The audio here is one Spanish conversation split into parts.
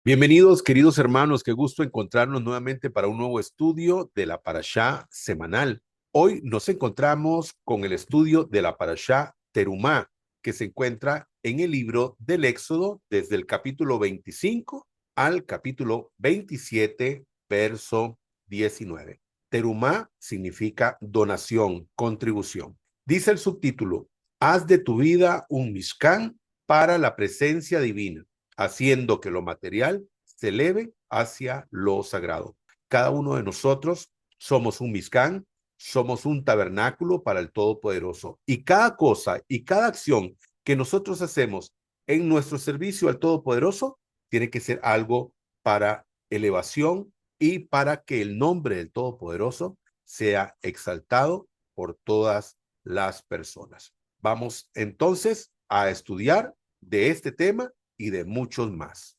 Bienvenidos, queridos hermanos, qué gusto encontrarnos nuevamente para un nuevo estudio de la Parashá semanal. Hoy nos encontramos con el estudio de la Parashá Terumá, que se encuentra en el libro del Éxodo desde el capítulo 25 al capítulo 27, verso 19. Terumá significa donación, contribución. Dice el subtítulo: haz de tu vida un mishkan para la presencia divina, haciendo que lo material se eleve hacia lo sagrado. Cada uno de nosotros somos un Mishkan, somos un tabernáculo para el Todopoderoso. Y cada cosa y cada acción que nosotros hacemos en nuestro servicio al Todopoderoso tiene que ser algo para elevación y para que el nombre del Todopoderoso sea exaltado por todas las personas. Vamos entonces a estudiar de este tema y de muchos más.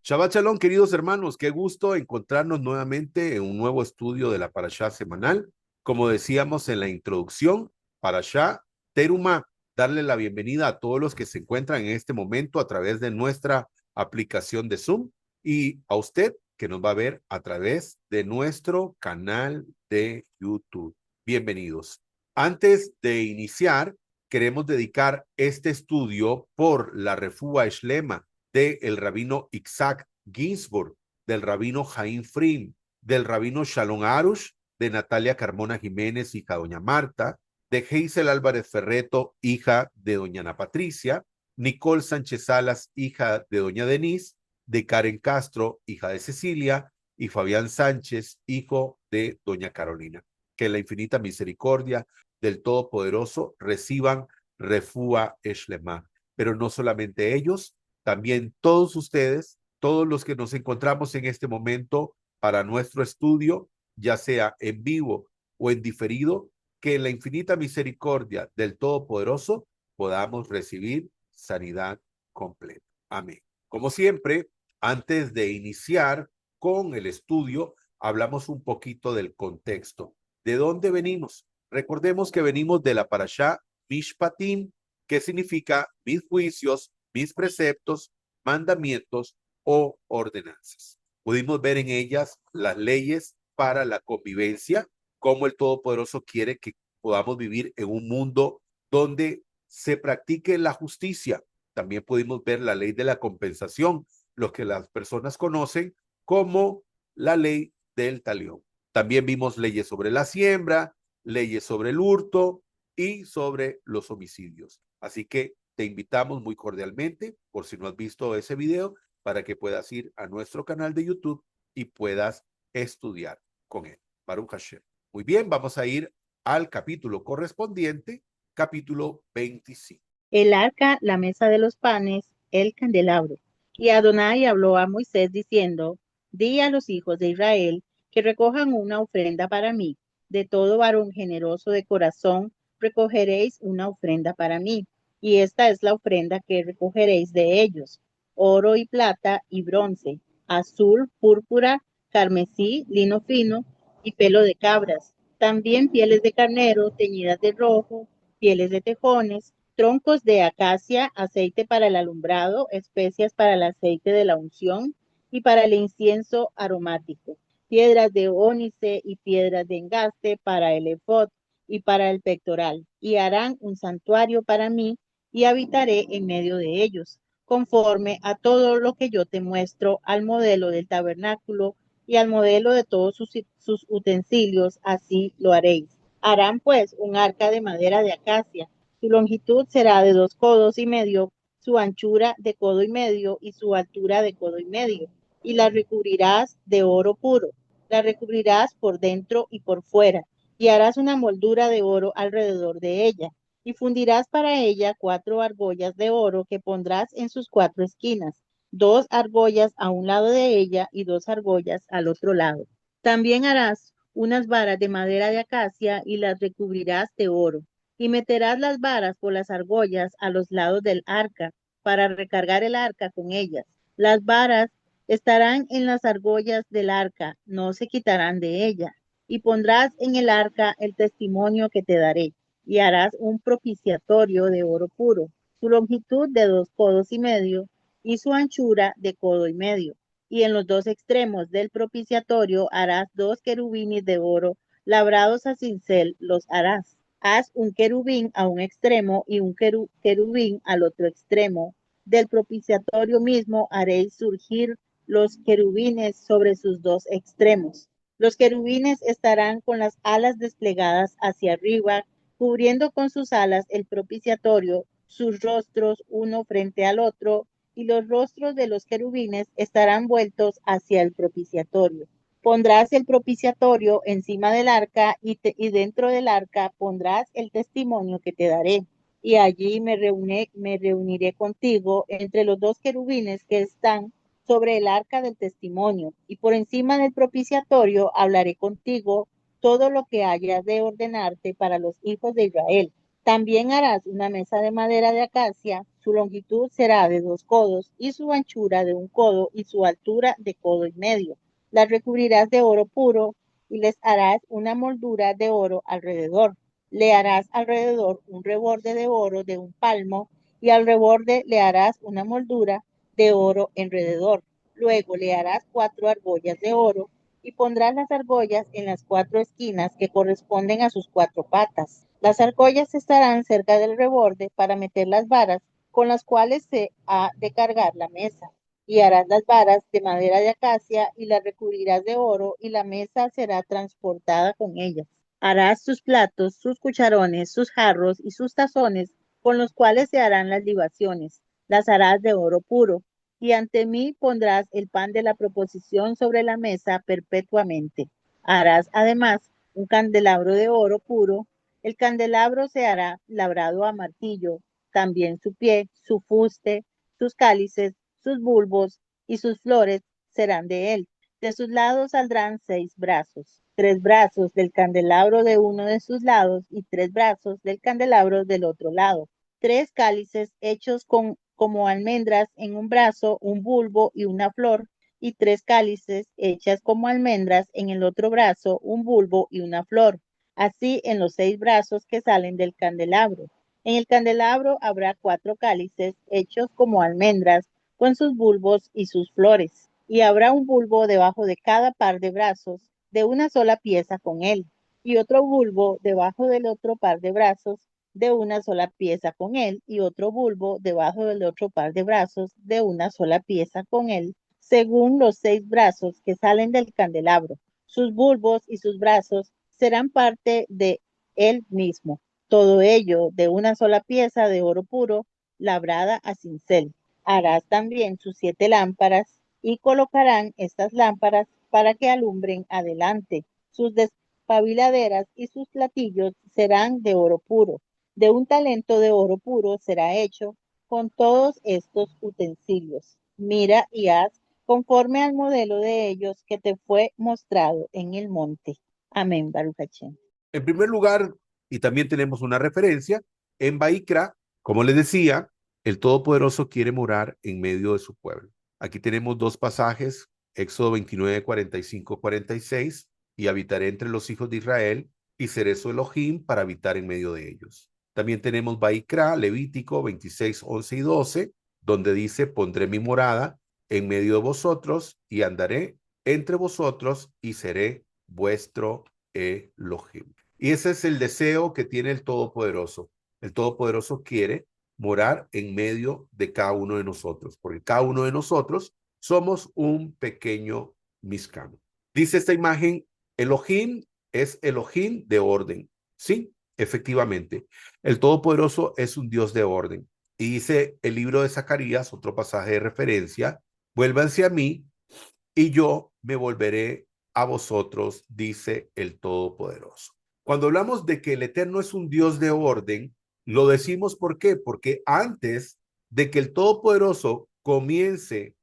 Shabbat Shalom, queridos hermanos, qué gusto encontrarnos nuevamente en un nuevo estudio de la Parashá semanal. Como decíamos en la introducción, Parashá Terumá, darle la bienvenida a todos los que se encuentran en este momento a través de nuestra aplicación de Zoom y a usted que nos va a ver a través de nuestro canal de YouTube. Bienvenidos. Antes de iniciar, queremos dedicar este estudio por la Refúa Shlema del rabino Isaac Ginsburg, del rabino Jaim Frim, del rabino Shalom Arush, de Natalia Carmona Jiménez, hija de doña Marta, de Geisel Álvarez Ferreto, hija de doña Ana Patricia, Nicole Sánchez Salas, hija de doña Denise, de Karen Castro, hija de Cecilia, y Fabián Sánchez, hijo de doña Carolina. Que la infinita misericordia del Todopoderoso reciban refúa eshlema. Pero no solamente ellos, también todos ustedes, todos los que nos encontramos en este momento para nuestro estudio, ya sea en vivo o en diferido, que en la infinita misericordia del Todopoderoso podamos recibir sanidad completa. Amén. Como siempre, antes de iniciar con el estudio, hablamos un poquito del contexto. ¿De dónde venimos? Recordemos que venimos de la parashá Mishpatim, que significa mis juicios, mis preceptos, mandamientos o ordenanzas. Pudimos ver en ellas las leyes para la convivencia, cómo el Todopoderoso quiere que podamos vivir en un mundo donde se practique la justicia. También pudimos ver la ley de la compensación, lo que las personas conocen como la ley del talión. También vimos leyes sobre la siembra, leyes sobre el hurto y sobre los homicidios. Así que te invitamos muy cordialmente, por si no has visto ese video, para que puedas ir a nuestro canal de YouTube y puedas estudiar con él. Baruch Hashem. Muy bien, vamos a ir al capítulo correspondiente, capítulo 25. El arca, la mesa de los panes, el candelabro. Y Adonai habló a Moisés diciendo: Di a los hijos de Israel que recojan una ofrenda para mí. De todo varón generoso de corazón recogeréis una ofrenda para mí. Y esta es la ofrenda que recogeréis de ellos: oro y plata y bronce, azul, púrpura, carmesí, lino fino y pelo de cabras. También pieles de carnero teñidas de rojo, pieles de tejones, troncos de acacia, aceite para el alumbrado, especias para el aceite de la unción y para el incienso aromático, piedras de ónice y piedras de engaste para el efod y para el pectoral. Y harán un santuario para mí y habitaré en medio de ellos, conforme a todo lo que yo te muestro, al modelo del tabernáculo y al modelo de todos sus utensilios, así lo haréis. Harán pues un arca de madera de acacia. Su longitud será de 2 codos y medio, su anchura de codo y medio y su altura de codo y medio. Y la recubrirás de oro puro. La recubrirás por dentro y por fuera. Y harás una moldura de oro alrededor de ella. Y fundirás para ella 4 argollas de oro que pondrás en sus 4 esquinas. 2 argollas a un lado de ella y 2 argollas al otro lado. También harás unas varas de madera de acacia y las recubrirás de oro y meterás las varas por las argollas a los lados del arca para recargar el arca con ellas. Las varas Estarán en las argollas del arca, no se quitarán de ella. Y pondrás en el arca el testimonio que te daré, y harás un propiciatorio de oro puro, su longitud de 2 codos y medio, y su anchura de codo y medio. Y en los dos extremos del propiciatorio harás 2 querubines de oro, labrados a cincel los harás. Haz un querubín a un extremo y un querubín al otro extremo. Del propiciatorio mismo haréis surgir los querubines sobre sus dos extremos. Los querubines estarán con las alas desplegadas hacia arriba, cubriendo con sus alas el propiciatorio, sus rostros uno frente al otro, y los rostros de los querubines estarán vueltos hacia el propiciatorio. Pondrás el propiciatorio encima del arca y dentro del arca pondrás el testimonio que te daré. Y allí me reuniré contigo entre los dos querubines que están sobre el arca del testimonio, y por encima del propiciatorio hablaré contigo todo lo que haya de ordenarte para los hijos de Israel. También harás una mesa de madera de acacia, su longitud será de 2 codos, y su anchura de 1 codo, y su altura de codo y medio. Las recubrirás de oro puro, y les harás una moldura de oro alrededor. Le harás alrededor un reborde de oro de 1 palmo, y al reborde le harás una moldura de oro alrededor. Luego le harás 4 argollas de oro, y pondrás las argollas en las 4 esquinas que corresponden a sus 4 patas. Las argollas estarán cerca del reborde para meter las varas con las cuales se ha de cargar la mesa. Y harás las varas de madera de acacia y las recubrirás de oro, y la mesa será transportada con ellas. Harás sus platos, sus cucharones, sus jarros y sus tazones con los cuales se harán las libaciones. Las harás de oro puro. Y ante mí pondrás el pan de la proposición sobre la mesa perpetuamente. Harás además un candelabro de oro puro. El candelabro se hará labrado a martillo, también su pie, su fuste, sus cálices, sus bulbos y sus flores serán de él. De sus lados saldrán 6 brazos, 3 brazos del candelabro de uno de sus lados y 3 brazos del candelabro del otro lado. 3 cálices hechos como almendras en un brazo, un bulbo y una flor, y 3 cálices hechas como almendras en el otro brazo, un bulbo y una flor. Así en los 6 brazos que salen del candelabro. En el candelabro habrá 4 cálices hechos como almendras, con sus bulbos y sus flores. Y habrá un bulbo debajo de cada par de brazos, de una sola pieza con él, y otro bulbo debajo del otro par de brazos, de una sola pieza con él, y otro bulbo debajo del otro par de brazos, de una sola pieza con él, según los 6 brazos que salen del candelabro. Sus bulbos y sus brazos serán parte de él mismo. Todo ello de una sola pieza de oro puro, labrada a cincel. Harás también sus 7 lámparas, y colocarán estas lámparas para que alumbren adelante. Sus despabiladeras y sus platillos serán de oro puro. De un talento de oro puro será hecho con todos estos utensilios. Mira y haz conforme al modelo de ellos que te fue mostrado en el monte. Amén, Baruch Hashem. En primer lugar, y también tenemos una referencia, en Baikra, como les decía, el Todopoderoso quiere morar en medio de su pueblo. Aquí tenemos dos pasajes, Éxodo 29, 45, 46, y habitaré entre los hijos de Israel, y seré su Elohim para habitar en medio de ellos. También tenemos Baikra, Levítico 26, 11 y 12, donde dice, pondré mi morada en medio de vosotros, y andaré entre vosotros, y seré vuestro Elohim. Y ese es el deseo que tiene el Todopoderoso. El Todopoderoso quiere morar en medio de cada uno de nosotros, porque cada uno de nosotros somos un pequeño Mishkan. Dice esta imagen, Elohim es Elohim de orden. Sí, efectivamente. El Todopoderoso es un Dios de orden. Y dice el libro de Zacarías, otro pasaje de referencia, vuélvanse a mí y yo me volveré a vosotros, dice el Todopoderoso. Cuando hablamos de que el Eterno es un Dios de orden, lo decimos ¿por qué? Porque antes de que el Todopoderoso comience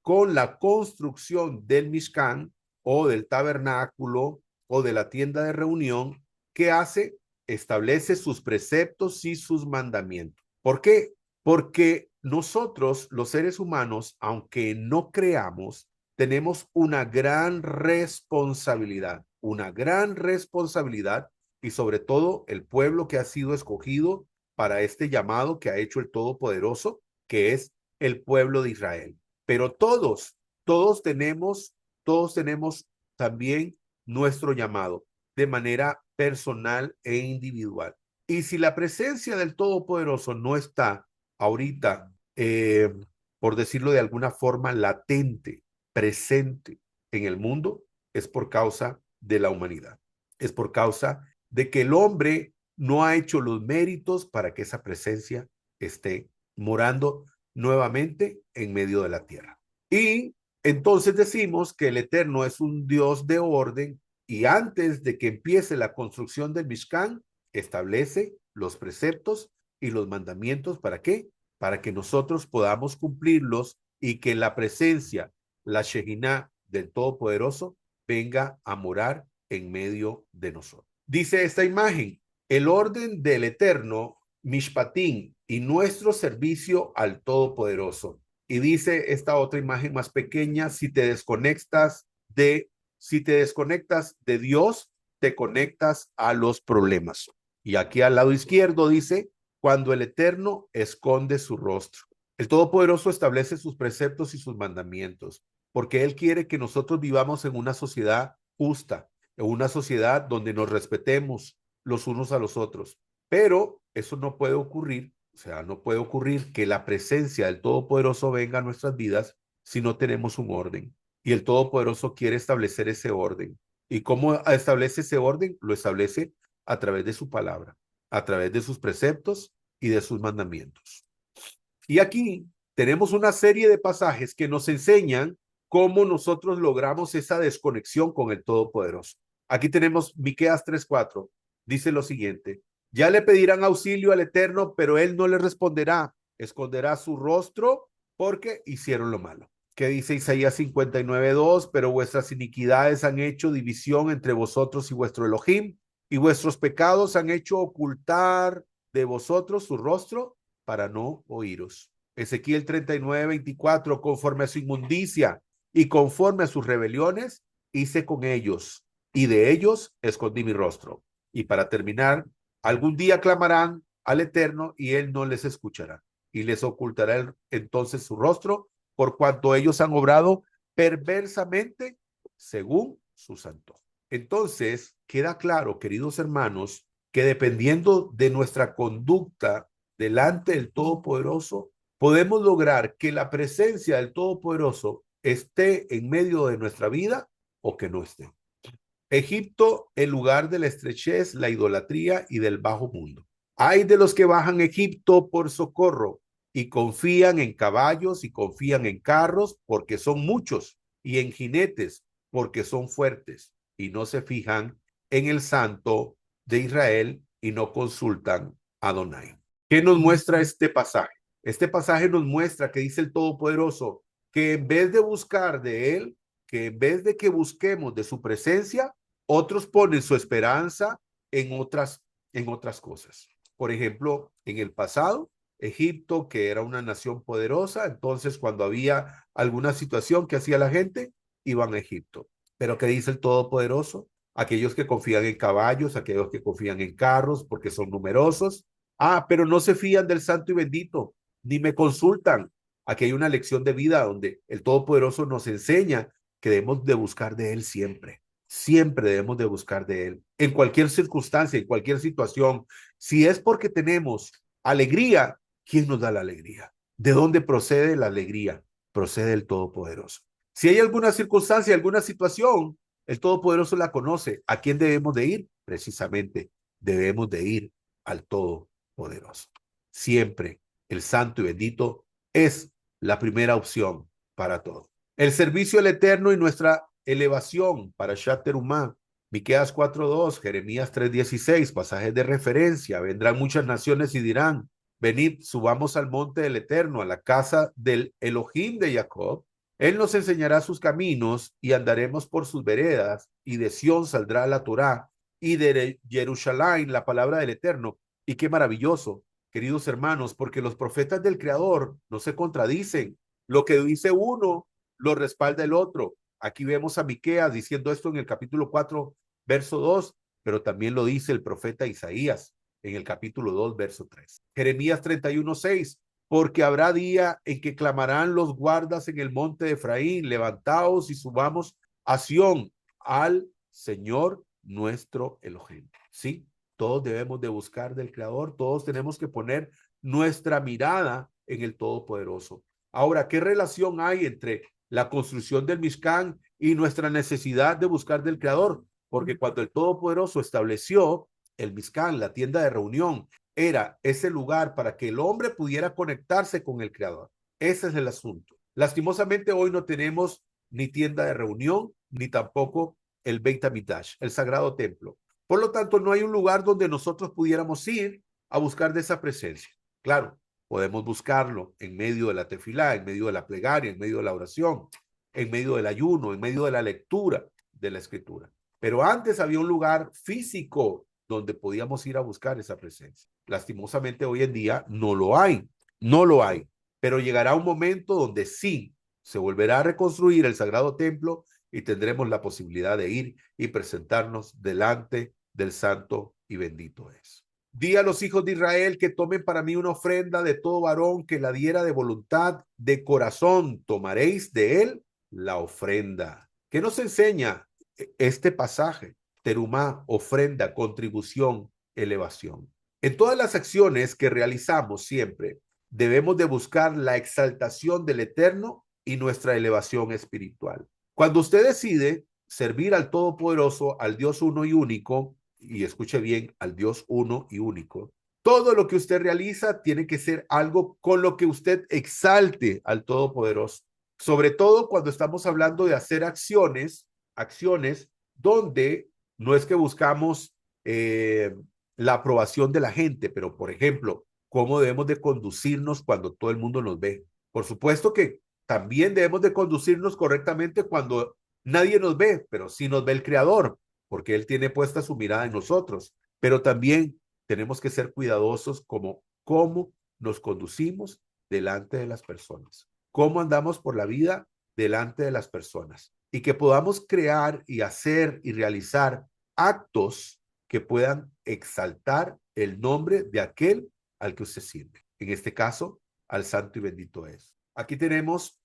con la construcción del Mishkan o del tabernáculo o de la tienda de reunión, ¿qué hace? Establece sus preceptos y sus mandamientos. ¿Por qué? porque nosotros, los seres humanos, aunque no creamos, tenemos una gran responsabilidad y sobre todo el pueblo que ha sido escogido para este llamado que ha hecho el Todopoderoso, que es el pueblo de Israel. Pero todos tenemos también nuestro llamado de manera personal e individual. Y si la presencia del Todopoderoso no está ahorita, por decirlo de alguna forma, latente, presente en el mundo, es por causa de la humanidad. Es por causa de que el hombre no ha hecho los méritos para que esa presencia esté morando nuevamente en medio de la tierra. Y entonces decimos que el Eterno es un Dios de orden y antes de que empiece la construcción del Mishkan, establece los preceptos y los mandamientos. ¿Para qué? Para que nosotros podamos cumplirlos y que la presencia, la Shekinah del Todopoderoso, venga a morar en medio de nosotros. Dice esta imagen, el orden del Eterno, Mishpatim, y nuestro servicio al Todopoderoso. Y dice esta otra imagen más pequeña, si te desconectas de Dios, te conectas a los problemas. Y aquí al lado izquierdo dice, cuando el Eterno esconde su rostro. El Todopoderoso establece sus preceptos y sus mandamientos, porque Él quiere que nosotros vivamos en una sociedad justa, en una sociedad donde nos respetemos los unos a los otros. Pero eso no puede ocurrir, o sea, no puede ocurrir que la presencia del Todopoderoso venga a nuestras vidas si no tenemos un orden. Y el Todopoderoso quiere establecer ese orden. ¿Y cómo establece ese orden? Lo establece a través de su palabra, a través de sus preceptos y de sus mandamientos. Y aquí tenemos una serie de pasajes que nos enseñan cómo nosotros logramos esa desconexión con el Todopoderoso. Aquí tenemos Miqueas 3:4. Dice lo siguiente: ya le pedirán auxilio al Eterno, pero él no le responderá. Esconderá su rostro porque hicieron lo malo. ¿Qué dice Isaías 59:2? Pero vuestras iniquidades han hecho división entre vosotros y vuestro Elohim, y vuestros pecados han hecho ocultar de vosotros su rostro para no oíros. Ezequiel 39:24, conforme a su inmundicia y conforme a sus rebeliones, hice con ellos, y de ellos escondí mi rostro. Y para terminar, algún día clamarán al Eterno y él no les escuchará, y les ocultará entonces su rostro, por cuanto ellos han obrado perversamente según su santo. Entonces, queda claro, queridos hermanos, que dependiendo de nuestra conducta delante del Todopoderoso, podemos lograr que la presencia del Todopoderoso esté en medio de nuestra vida o que no esté. Egipto, el lugar de la estrechez, la idolatría y del bajo mundo. Hay de los que bajan a Egipto por socorro y confían en caballos y confían en carros porque son muchos y en jinetes porque son fuertes y no se fijan en el Santo de Israel y no consultan a Adonai. ¿Qué nos muestra este pasaje? Este pasaje nos muestra que dice el Todopoderoso que en vez de buscar de él, que en vez de que busquemos de su presencia, otros ponen su esperanza en otras cosas. Por ejemplo, en el pasado, Egipto, que era una nación poderosa, entonces cuando había alguna situación que hacía la gente, iban a Egipto. Pero ¿qué dice el Todopoderoso? Aquellos que confían en caballos, aquellos que confían en carros, porque son numerosos. Ah, pero no se fían del Santo y Bendito, ni me consultan. Aquí hay una lección de vida donde el Todopoderoso nos enseña que debemos de buscar de Él siempre. Siempre debemos de buscar de Él. En cualquier circunstancia, en cualquier situación. Si es porque tenemos alegría, ¿quién nos da la alegría? ¿De dónde procede la alegría? Procede del Todopoderoso. Si hay alguna circunstancia, alguna situación, el Todopoderoso la conoce. ¿A quién debemos de ir? Precisamente debemos de ir al Todopoderoso. Siempre el Santo y Bendito es la primera opción para todo. El servicio al Eterno y nuestra elevación para Shaterumá. Miqueas 4:2, Jeremías 3:16, pasajes de referencia. Vendrán muchas naciones y dirán: venid, subamos al monte del Eterno, a la casa del Elohim de Jacob. Él nos enseñará sus caminos y andaremos por sus veredas, y de Sión saldrá la Torá, y de Jerusalén la palabra del Eterno. Y qué maravilloso queridos hermanos, porque los profetas del Creador no se contradicen. Lo que dice uno, lo respalda el otro. Aquí vemos a Miqueas diciendo esto en el capítulo 4, verso 2, pero también lo dice el profeta Isaías en el capítulo 2, verso 3. Jeremías 31, 6, porque habrá día en que clamarán los guardas en el monte de Efraín, levantaos y subamos a Sión, al Señor nuestro Elohim. ¿Sí? Todos debemos de buscar del Creador, todos tenemos que poner nuestra mirada en el Todopoderoso. Ahora, ¿qué relación hay entre la construcción del Mishkan y nuestra necesidad de buscar del Creador? Porque cuando el Todopoderoso estableció el Mishkan, la tienda de reunión, era ese lugar para que el hombre pudiera conectarse con el Creador. Ese es el asunto. Lastimosamente hoy no tenemos ni tienda de reunión, ni tampoco el Beit HaMikdash, el sagrado templo. Por lo tanto, no hay un lugar donde nosotros pudiéramos ir a buscar de esa presencia. Claro, podemos buscarlo en medio de la tefilá, en medio de la plegaria, en medio de la oración, en medio del ayuno, en medio de la lectura de la escritura. Pero antes había un lugar físico donde podíamos ir a buscar esa presencia. Lastimosamente hoy en día no lo hay, no lo hay. Pero llegará un momento donde sí se volverá a reconstruir el sagrado templo y tendremos la posibilidad de ir y presentarnos delante del santo y bendito es. Di a los hijos de Israel que tomen para mí una ofrenda de todo varón que la diera de voluntad, de corazón, tomaréis de él la ofrenda. ¿Qué nos enseña este pasaje? Terumá, ofrenda, contribución, elevación. En todas las acciones que realizamos siempre, debemos de buscar la exaltación del Eterno y nuestra elevación espiritual. Cuando usted decide servir al Todopoderoso, al Dios uno y único, y escuche bien, al Dios uno y único, todo lo que usted realiza tiene que ser algo con lo que usted exalte al Todopoderoso. Sobre todo cuando estamos hablando de hacer acciones donde no es que buscamos la aprobación de la gente, pero por ejemplo, cómo debemos de conducirnos cuando todo el mundo nos ve. Por supuesto que también debemos de conducirnos correctamente cuando nadie nos ve, pero sí nos ve el Creador, porque Él tiene puesta su mirada en nosotros. Pero también tenemos que ser cuidadosos como cómo nos conducimos delante de las personas, cómo andamos por la vida delante de las personas y que podamos crear y hacer y realizar actos que puedan exaltar el nombre de aquel al que usted sirve. En este caso, al santo y bendito es. Aquí tenemos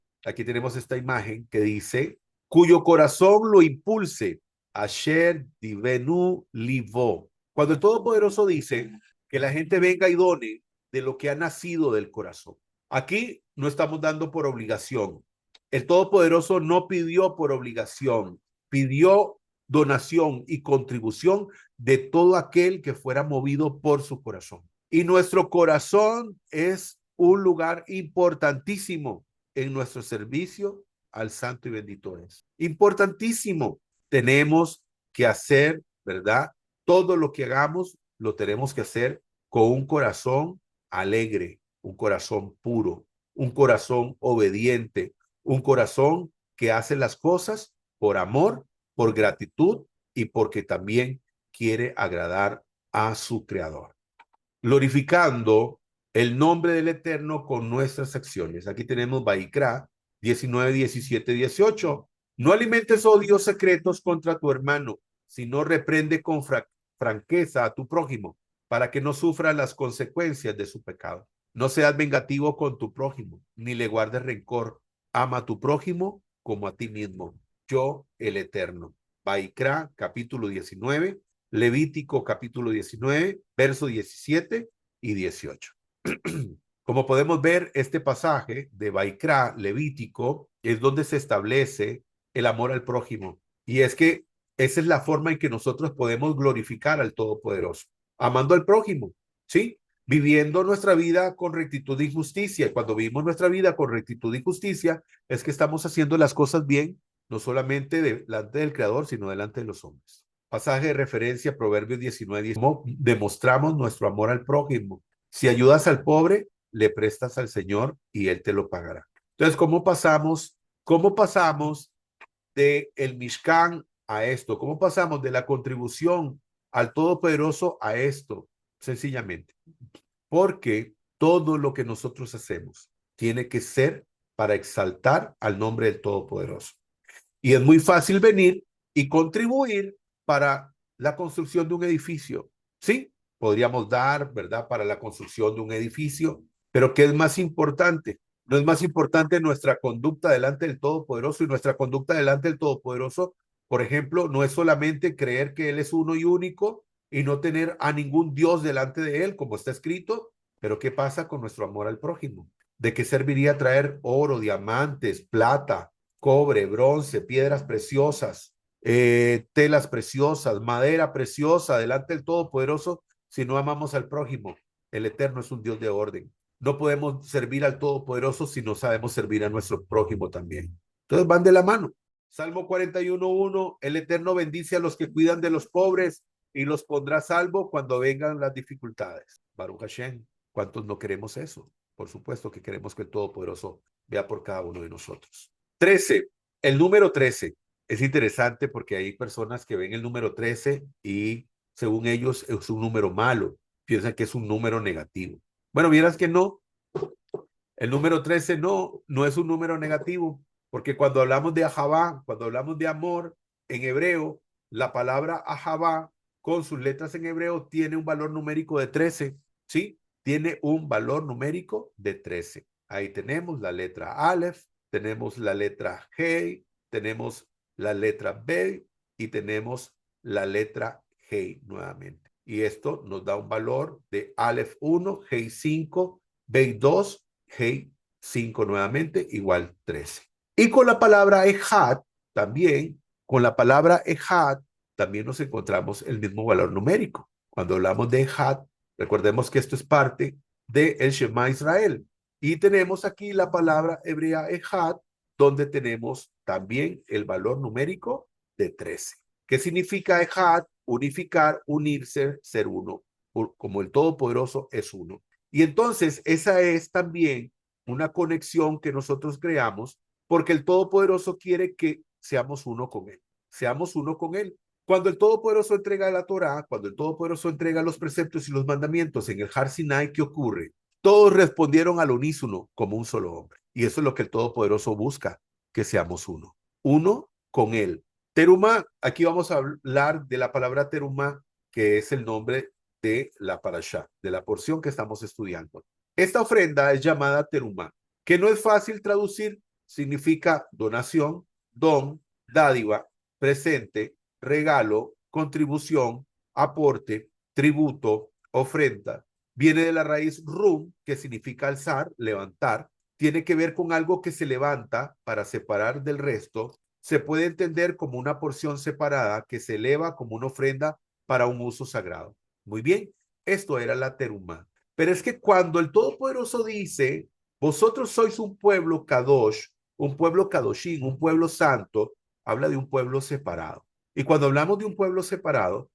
esta imagen que dice, cuyo corazón lo impulse, Asher divenu livo. Cuando el Todopoderoso dice que la gente venga y done de lo que ha nacido del corazón. Aquí no estamos dando por obligación. El Todopoderoso no pidió por obligación, pidió donación y contribución de todo aquel que fuera movido por su corazón. Y nuestro corazón es un lugar importantísimo en nuestro servicio al santo y bendito es. Importantísimo. Tenemos que hacer, ¿verdad? Todo lo que hagamos lo tenemos que hacer con un corazón alegre, un corazón puro, un corazón obediente, un corazón que hace las cosas por amor, por gratitud y porque también quiere agradar a su creador. Glorificando el nombre del Eterno con nuestras acciones. Aquí tenemos Baikra 19, 17, 18. No alimentes odios secretos contra tu hermano, sino reprende con franqueza a tu prójimo para que no sufra las consecuencias de su pecado. No seas vengativo con tu prójimo, ni le guardes rencor. Ama a tu prójimo como a ti mismo. Yo, el Eterno. Baikra, capítulo 19, Levítico, capítulo 19, verso 17 y 18. Como podemos ver, este pasaje de Baikra, Levítico, es donde se establece el amor al prójimo. Y es que esa es la forma en que nosotros podemos glorificar al Todopoderoso, amando al prójimo, ¿sí? Viviendo nuestra vida con rectitud y justicia. Y cuando vivimos nuestra vida con rectitud y justicia, es que estamos haciendo las cosas bien, no solamente delante del Creador, sino delante de los hombres. Pasaje de referencia, Proverbios 19, ¿cómo demostramos nuestro amor al prójimo? Si ayudas al pobre, le prestas al Señor y Él te lo pagará. Entonces, cómo pasamos de el Mishkan a esto? ¿Cómo pasamos de la contribución al Todopoderoso a esto? Sencillamente, porque todo lo que nosotros hacemos tiene que ser para exaltar al nombre del Todopoderoso. Y es muy fácil venir y contribuir para la construcción de un edificio. Sí, podríamos dar, ¿verdad?, para la construcción de un edificio, pero ¿qué es más importante? No es más importante nuestra conducta delante del Todopoderoso, y nuestra conducta delante del Todopoderoso, por ejemplo, no es solamente creer que Él es uno y único y no tener a ningún Dios delante de Él, como está escrito, pero ¿qué pasa con nuestro amor al prójimo? ¿De qué serviría traer oro, diamantes, plata, cobre, bronce, piedras preciosas, telas preciosas, madera preciosa delante del Todopoderoso si no amamos al prójimo? El Eterno es un Dios de orden. No podemos servir al Todopoderoso si no sabemos servir a nuestro prójimo también. Entonces van de la mano. Salmo 41:1, el Eterno bendice a los que cuidan de los pobres y los pondrá a salvo cuando vengan las dificultades. Baruch Hashem, ¿cuántos no queremos eso? Por supuesto que queremos que el Todopoderoso vea por cada uno de nosotros. 13, el número 13 es interesante porque hay personas que ven el número 13 y según ellos es un número malo, piensan que es un número negativo. Bueno, vieras que no, el número 13 no es un número negativo, porque cuando hablamos de Ahabá, cuando hablamos de amor en hebreo, la palabra Ahabá con sus letras en hebreo tiene un valor numérico de 13, ¿sí? Tiene un valor numérico de 13. Ahí tenemos la letra Aleph, tenemos la letra Hey, tenemos la letra B y tenemos la letra Hey nuevamente. Y esto nos da un valor de Aleph 1, Hey 5, B 2, Hey 5 nuevamente, igual 13. Y con la palabra Ejad, también, con la palabra Ejad, también nos encontramos el mismo valor numérico. Cuando hablamos de Ejad, recordemos que esto es parte del Shema Israel. Y tenemos aquí la palabra hebrea Ejad, donde tenemos también el valor numérico de 13. ¿Qué significa Ejad? Unificar, unirse, ser uno. Como el Todopoderoso es uno. Y entonces esa es también una conexión que nosotros creamos porque el Todopoderoso quiere que seamos uno con Él. Seamos uno con Él. Cuando el Todopoderoso entrega la Torá, cuando el Todopoderoso entrega los preceptos y los mandamientos en el Har Sinai, ¿qué ocurre? Todos respondieron al unísono como un solo hombre. Y eso es lo que el Todopoderoso busca, que seamos uno. Uno con Él. Terumá, aquí vamos a hablar de la palabra terumá, que es el nombre de la parashá, de la porción que estamos estudiando. Esta ofrenda es llamada terumá, que no es fácil traducir, significa donación, don, dádiva, presente, regalo, contribución, aporte, tributo, ofrenda. Viene de la raíz rum, que significa alzar, levantar. Tiene que ver con algo que se levanta para separar del resto. Se puede entender como una porción separada que se eleva como una ofrenda para un uso sagrado. Muy bien, esto era la terumá. Pero es que cuando el Todopoderoso dice, vosotros sois un pueblo kadosh, un pueblo kadoshim, un pueblo santo, habla de un pueblo separado. Y cuando hablamos de un pueblo separado,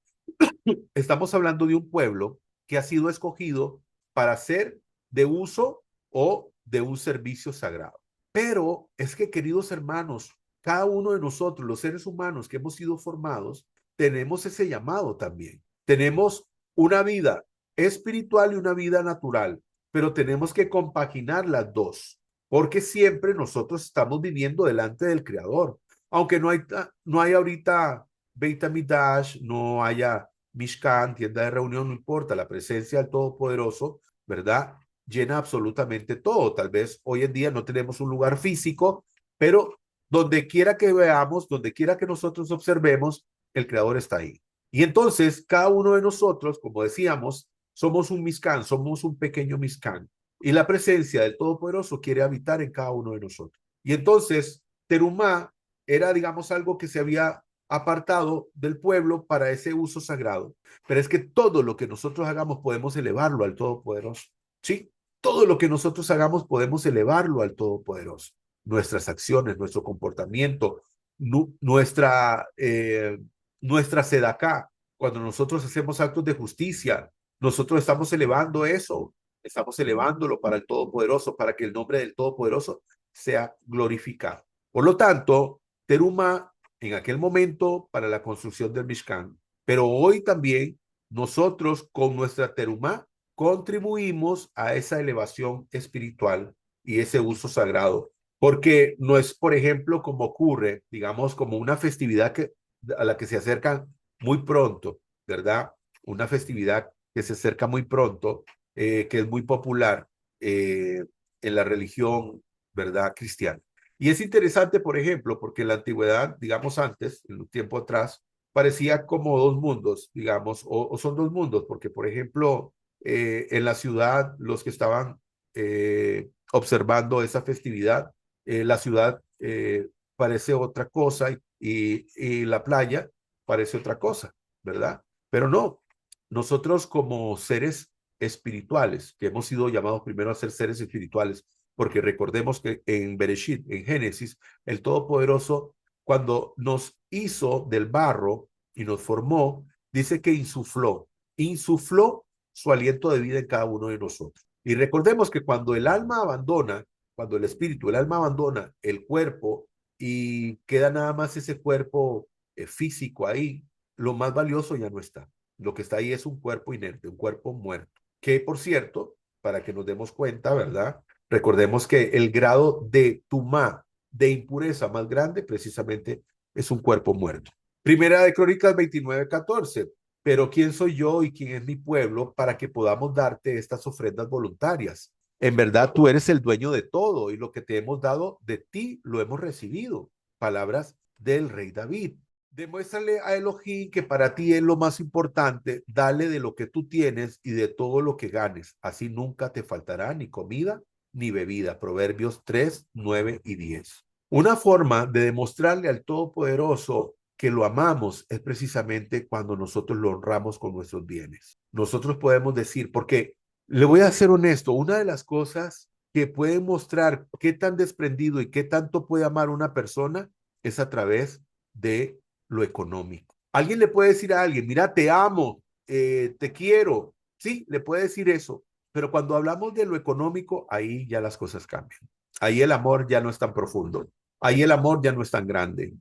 estamos hablando de un pueblo que ha sido escogido para ser de uso o de un servicio sagrado. Pero es que, queridos hermanos, cada uno de nosotros, los seres humanos que hemos sido formados, tenemos ese llamado también. Tenemos una vida espiritual y una vida natural, pero tenemos que compaginar las dos, porque siempre nosotros estamos viviendo delante del Creador. Aunque no hay ahorita Beit HaMikdash, no haya Mishkan, tienda de reunión, no importa, la presencia del Todopoderoso, ¿verdad? Llena absolutamente todo. Tal vez hoy en día no tenemos un lugar físico, pero donde quiera que veamos, donde quiera que nosotros observemos, el Creador está ahí. Y entonces, cada uno de nosotros, como decíamos, somos un Mishkan, somos un pequeño Mishkan. Y la presencia del Todopoderoso quiere habitar en cada uno de nosotros. Y entonces, Terumá era, digamos, algo que se había apartado del pueblo para ese uso sagrado. Pero es que todo lo que nosotros hagamos podemos elevarlo al Todopoderoso. ¿Sí? Todo lo que nosotros hagamos podemos elevarlo al Todopoderoso. Nuestras acciones, nuestro comportamiento, nuestra sedacá. Cuando nosotros hacemos actos de justicia, nosotros estamos elevando eso, estamos elevándolo para el Todopoderoso, para que el nombre del Todopoderoso sea glorificado. Por lo tanto, Teruma en aquel momento para la construcción del Mishkan, pero hoy también nosotros con nuestra terumá contribuimos a esa elevación espiritual y ese uso sagrado. Porque no es, por ejemplo, como ocurre, digamos, como una festividad a la que se acercan muy pronto, ¿verdad? Una festividad que se acerca muy pronto, que es muy popular en la religión, ¿verdad? Cristiana. Y es interesante, por ejemplo, porque en la antigüedad, digamos antes, en un tiempo atrás, parecía como dos mundos, digamos, o son dos mundos, porque, por ejemplo, en la ciudad, los que estaban observando esa festividad, la ciudad parece otra cosa y la playa parece otra cosa, ¿verdad? Pero no, nosotros como seres espirituales, que hemos sido llamados primero a ser seres espirituales, porque recordemos que en Bereshit, en Génesis, el Todopoderoso, cuando nos hizo del barro y nos formó, dice que insufló su aliento de vida en cada uno de nosotros. Y recordemos que cuando el alma abandona, cuando el espíritu, el alma abandona el cuerpo y queda nada más ese cuerpo físico ahí, lo más valioso ya no está. Lo que está ahí es un cuerpo inerte, un cuerpo muerto. Que, por cierto, para que nos demos cuenta, ¿verdad? Recordemos que el grado de tumá, de impureza más grande, precisamente es un cuerpo muerto. Primera de Crónicas 29:14. Pero ¿quién soy yo y quién es mi pueblo para que podamos darte estas ofrendas voluntarias? En verdad, tú eres el dueño de todo y lo que te hemos dado de ti lo hemos recibido. Palabras del rey David. Demuéstrale a Elohim que para ti es lo más importante, dale de lo que tú tienes y de todo lo que ganes. Así nunca te faltará ni comida ni bebida. Proverbios 3, 9 y 10. Una forma de demostrarle al Todopoderoso que lo amamos es precisamente cuando nosotros lo honramos con nuestros bienes. Nosotros podemos decir, porque le voy a ser honesto, una de las cosas que puede mostrar qué tan desprendido y qué tanto puede amar una persona es a través de lo económico. Alguien le puede decir a alguien, mira, te amo, te quiero. Sí, le puede decir eso, pero cuando hablamos de lo económico, ahí ya las cosas cambian. Ahí el amor ya no es tan profundo. Ahí el amor ya no es tan grande.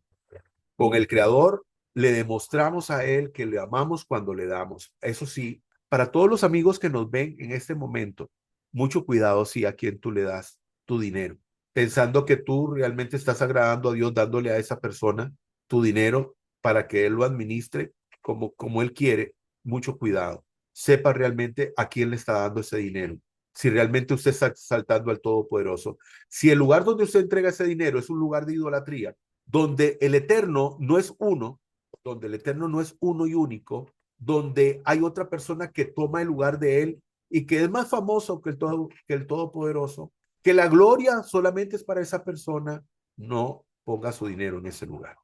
Con el Creador le demostramos a Él que le amamos cuando le damos. Eso sí, para todos los amigos que nos ven en este momento, mucho cuidado si a quien tú le das tu dinero, pensando que tú realmente estás agradando a Dios dándole a esa persona tu dinero para que Él lo administre como Él quiere. Mucho cuidado. Sepa realmente a quién le está dando ese dinero. Si realmente usted está saltando al Todopoderoso. Si el lugar donde usted entrega ese dinero es un lugar de idolatría, donde el eterno no es uno, donde el eterno no es uno y único, donde hay otra persona que toma el lugar de él y que es más famoso que el Todopoderoso, que la gloria solamente es para esa persona, no ponga su dinero en ese lugar.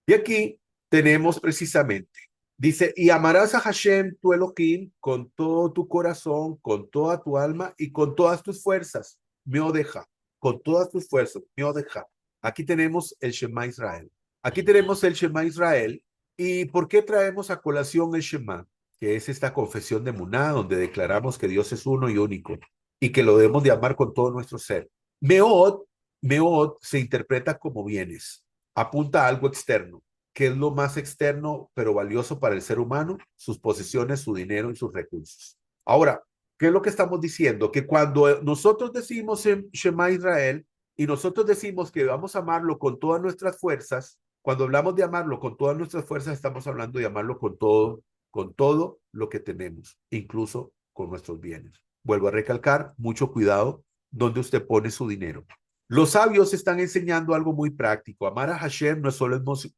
Y aquí tenemos precisamente, dice, y amarás a Hashem, tu Elohim, con todo tu corazón, con toda tu alma y con todas tus fuerzas. Me odeja, con todas tus fuerzas, me odeja. Aquí tenemos el Shema Israel. Aquí tenemos el Shema Israel. ¿Y por qué traemos a colación el Shema? Que es esta confesión de Muná, donde declaramos que Dios es uno y único y que lo debemos de amar con todo nuestro ser. Meod, Meod se interpreta como bienes, apunta a algo externo. ¿Qué es lo más externo pero valioso para el ser humano? Sus posesiones, su dinero y sus recursos. Ahora, ¿qué es lo que estamos diciendo? Que cuando nosotros decimos en Shema Israel y nosotros decimos que vamos a amarlo con todas nuestras fuerzas, cuando hablamos de amarlo con todas nuestras fuerzas, estamos hablando de amarlo con todo lo que tenemos, incluso con nuestros bienes. Vuelvo a recalcar, mucho cuidado donde usted pone su dinero. Los sabios están enseñando algo muy práctico. Amar a Hashem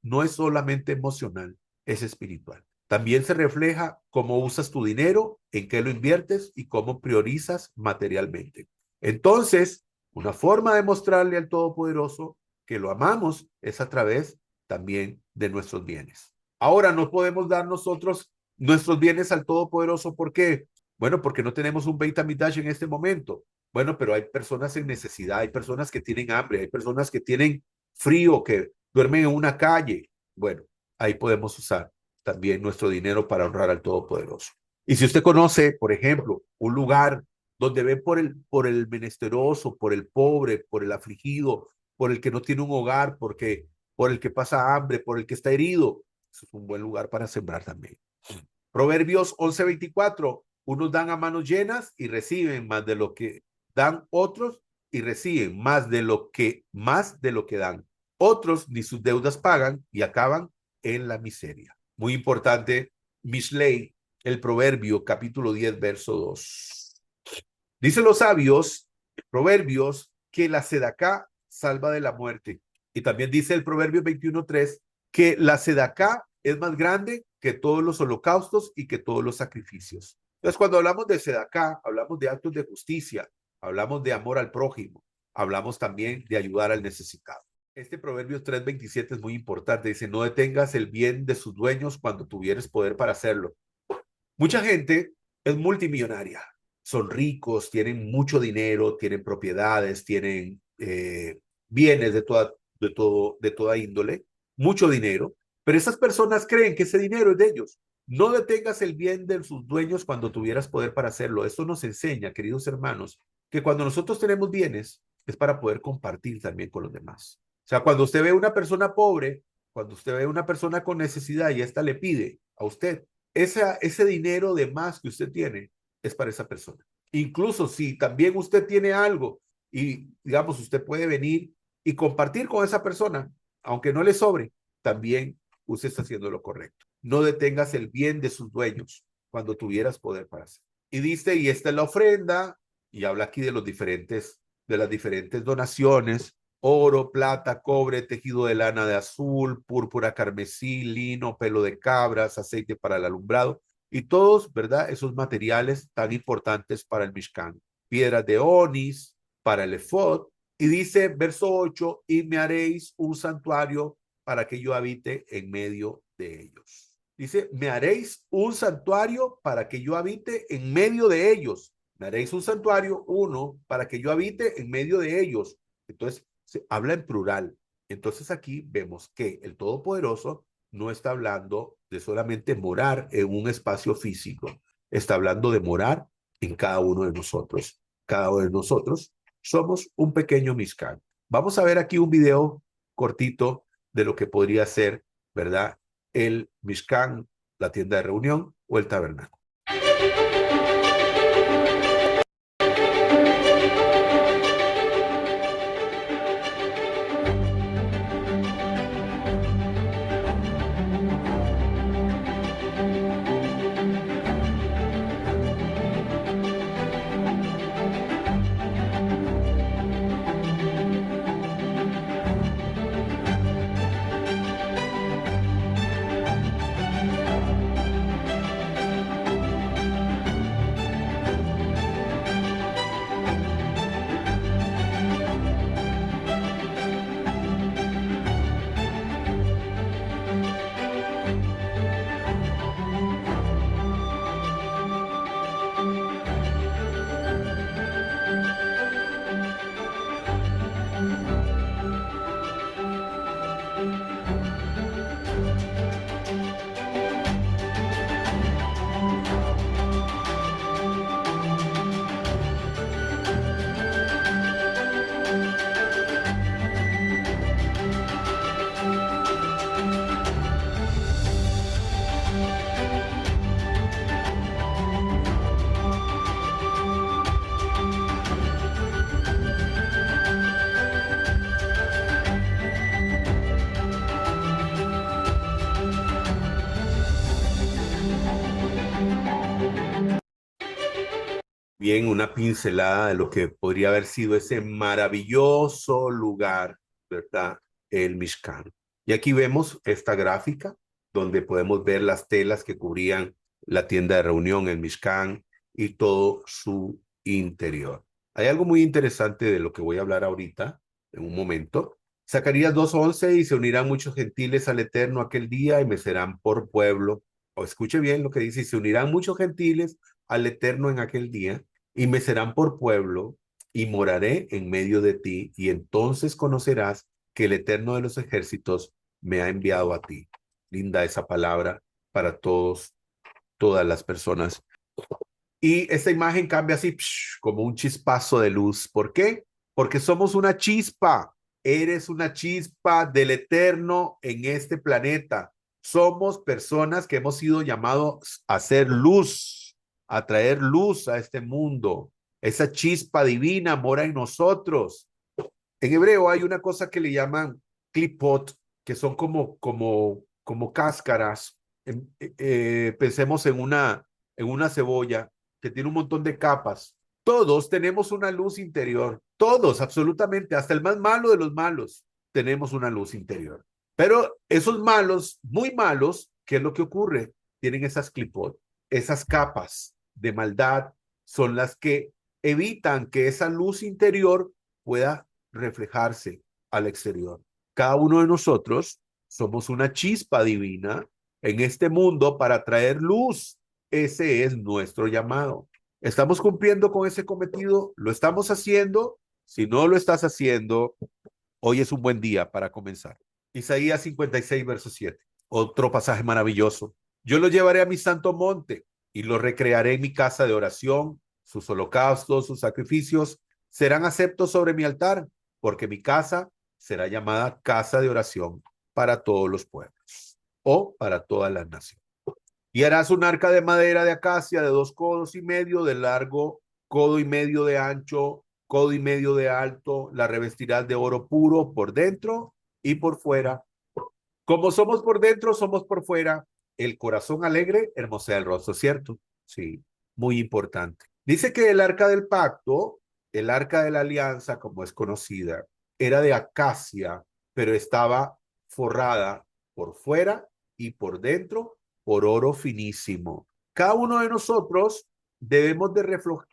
no es solamente emocional, es espiritual. También se refleja cómo usas tu dinero, en qué lo inviertes y cómo priorizas materialmente. Entonces, una forma de mostrarle al Todopoderoso que lo amamos es a través también de nuestros bienes. Ahora, no podemos dar nosotros nuestros bienes al Todopoderoso. ¿Por qué? Bueno, porque no tenemos un Beit HaMikdash en este momento. Bueno, pero hay personas en necesidad, hay personas que tienen hambre, hay personas que tienen frío, que duermen en una calle. Bueno, ahí podemos usar también nuestro dinero para honrar al Todopoderoso. Y si usted conoce, por ejemplo, un lugar donde ve por el menesteroso, por el pobre, por el afligido, por el que no tiene un hogar, por el que pasa hambre, por el que está herido, eso es un buen lugar para sembrar también. Proverbios 11:24. Unos dan a manos llenas y reciben más de lo que dan otros y reciben más de lo que dan. Otros ni sus deudas pagan y acaban en la miseria. Muy importante, Mishlei, el proverbio capítulo 10, verso 2. Dicen los sabios, proverbios, que la sedacá salva de la muerte. Y también dice el proverbio 21:3 que la sedacá es más grande que todos los holocaustos y que todos los sacrificios. Entonces, cuando hablamos de sedacá, hablamos de actos de justicia, hablamos de amor al prójimo, hablamos también de ayudar al necesitado. Este proverbio 3:27 es muy importante. Dice, no detengas el bien de sus dueños cuando tuvieres poder para hacerlo. Mucha gente es multimillonaria, son ricos, tienen mucho dinero, tienen propiedades, tienen bienes de toda índole, mucho dinero, pero esas personas creen que ese dinero es de ellos. No detengas el bien de sus dueños cuando tuvieras poder para hacerlo. Esto nos enseña, queridos hermanos, que cuando nosotros tenemos bienes es para poder compartir también con los demás. O sea, cuando usted ve a una persona pobre, cuando usted ve a una persona con necesidad y esta le pide a usted, ese dinero de más que usted tiene es para esa persona. Incluso si también usted tiene algo y, digamos, usted puede venir y compartir con esa persona, aunque no le sobre, también usted está haciendo lo correcto. No detengas el bien de sus dueños cuando tuvieras poder para hacer. Y dice, y esta es la ofrenda, y habla aquí de las diferentes donaciones: oro, plata, cobre, tejido de lana de azul, púrpura, carmesí, lino, pelo de cabras, aceite para el alumbrado, y todos, ¿verdad? Esos materiales tan importantes para el Mishkan. Piedras de onis para el efod. Y dice, verso 8, y me haréis un santuario para que yo habite en medio de ellos. Dice, me haréis un santuario para que yo habite en medio de ellos. Me haréis un santuario, uno, para que yo habite en medio de ellos. Entonces, se habla en plural. Entonces aquí vemos que el Todopoderoso no está hablando de solamente morar en un espacio físico, está hablando de morar en cada uno de nosotros. Cada uno de nosotros somos un pequeño Mishkan. Vamos a ver aquí un video cortito de lo que podría ser, ¿verdad? El Mishkan, la tienda de reunión o el tabernáculo. Bien, una pincelada de lo que podría haber sido ese maravilloso lugar, ¿verdad? El Mishkan. Y aquí vemos esta gráfica donde podemos ver las telas que cubrían la tienda de reunión, el Mishkan y todo su interior. Hay algo muy interesante de lo que voy a hablar ahorita, en un momento. Zacarías 2:11, y se unirán muchos gentiles al Eterno aquel día y me serán por pueblo. O escuche bien lo que dice, y se unirán muchos gentiles al Eterno en aquel día, y me serán por pueblo, y moraré en medio de ti, y entonces conocerás que el Eterno de los ejércitos me ha enviado a ti. Linda esa palabra para todas las personas. Y esta imagen cambia así, como un chispazo de luz. ¿Por qué? Porque somos una chispa. Eres una chispa del Eterno en este planeta. Somos personas que hemos sido llamados a ser luz. a traer luz a este mundo. Esa chispa divina mora en nosotros. En hebreo hay una cosa que le llaman clipot, que son como cáscaras. Pensemos en una cebolla que tiene un montón de capas. Todos tenemos una luz interior, todos, absolutamente, hasta el más malo de los malos, tenemos una luz interior. Pero esos malos, muy malos, ¿qué es lo que ocurre? Tienen esas clipot, esas capas de maldad, son las que evitan que esa luz interior pueda reflejarse al exterior. Cada uno de nosotros somos una chispa divina en este mundo para traer luz. Ese es nuestro llamado. ¿Estamos cumpliendo con ese cometido? ¿Lo estamos haciendo? Si no lo estás haciendo, hoy es un buen día para comenzar. Isaías 56, verso 7. Otro pasaje maravilloso. Yo lo llevaré a mi santo monte y lo recrearé en mi casa de oración. Sus holocaustos, sus sacrificios serán aceptos sobre mi altar, porque mi casa será llamada casa de oración para todos los pueblos o para todas las naciones. Y harás un arca de madera de acacia de 2,5 codos de largo, 1,5 codos de ancho, 1,5 codos de alto. La revestirás de oro puro por dentro y por fuera. Como somos por dentro, somos por fuera. El corazón alegre hermosea el rostro, ¿cierto? Sí, muy importante. Dice que el arca del pacto, el arca de la alianza, como es conocida, era de acacia, pero estaba forrada por fuera y por dentro por oro finísimo. Cada uno de nosotros debemos de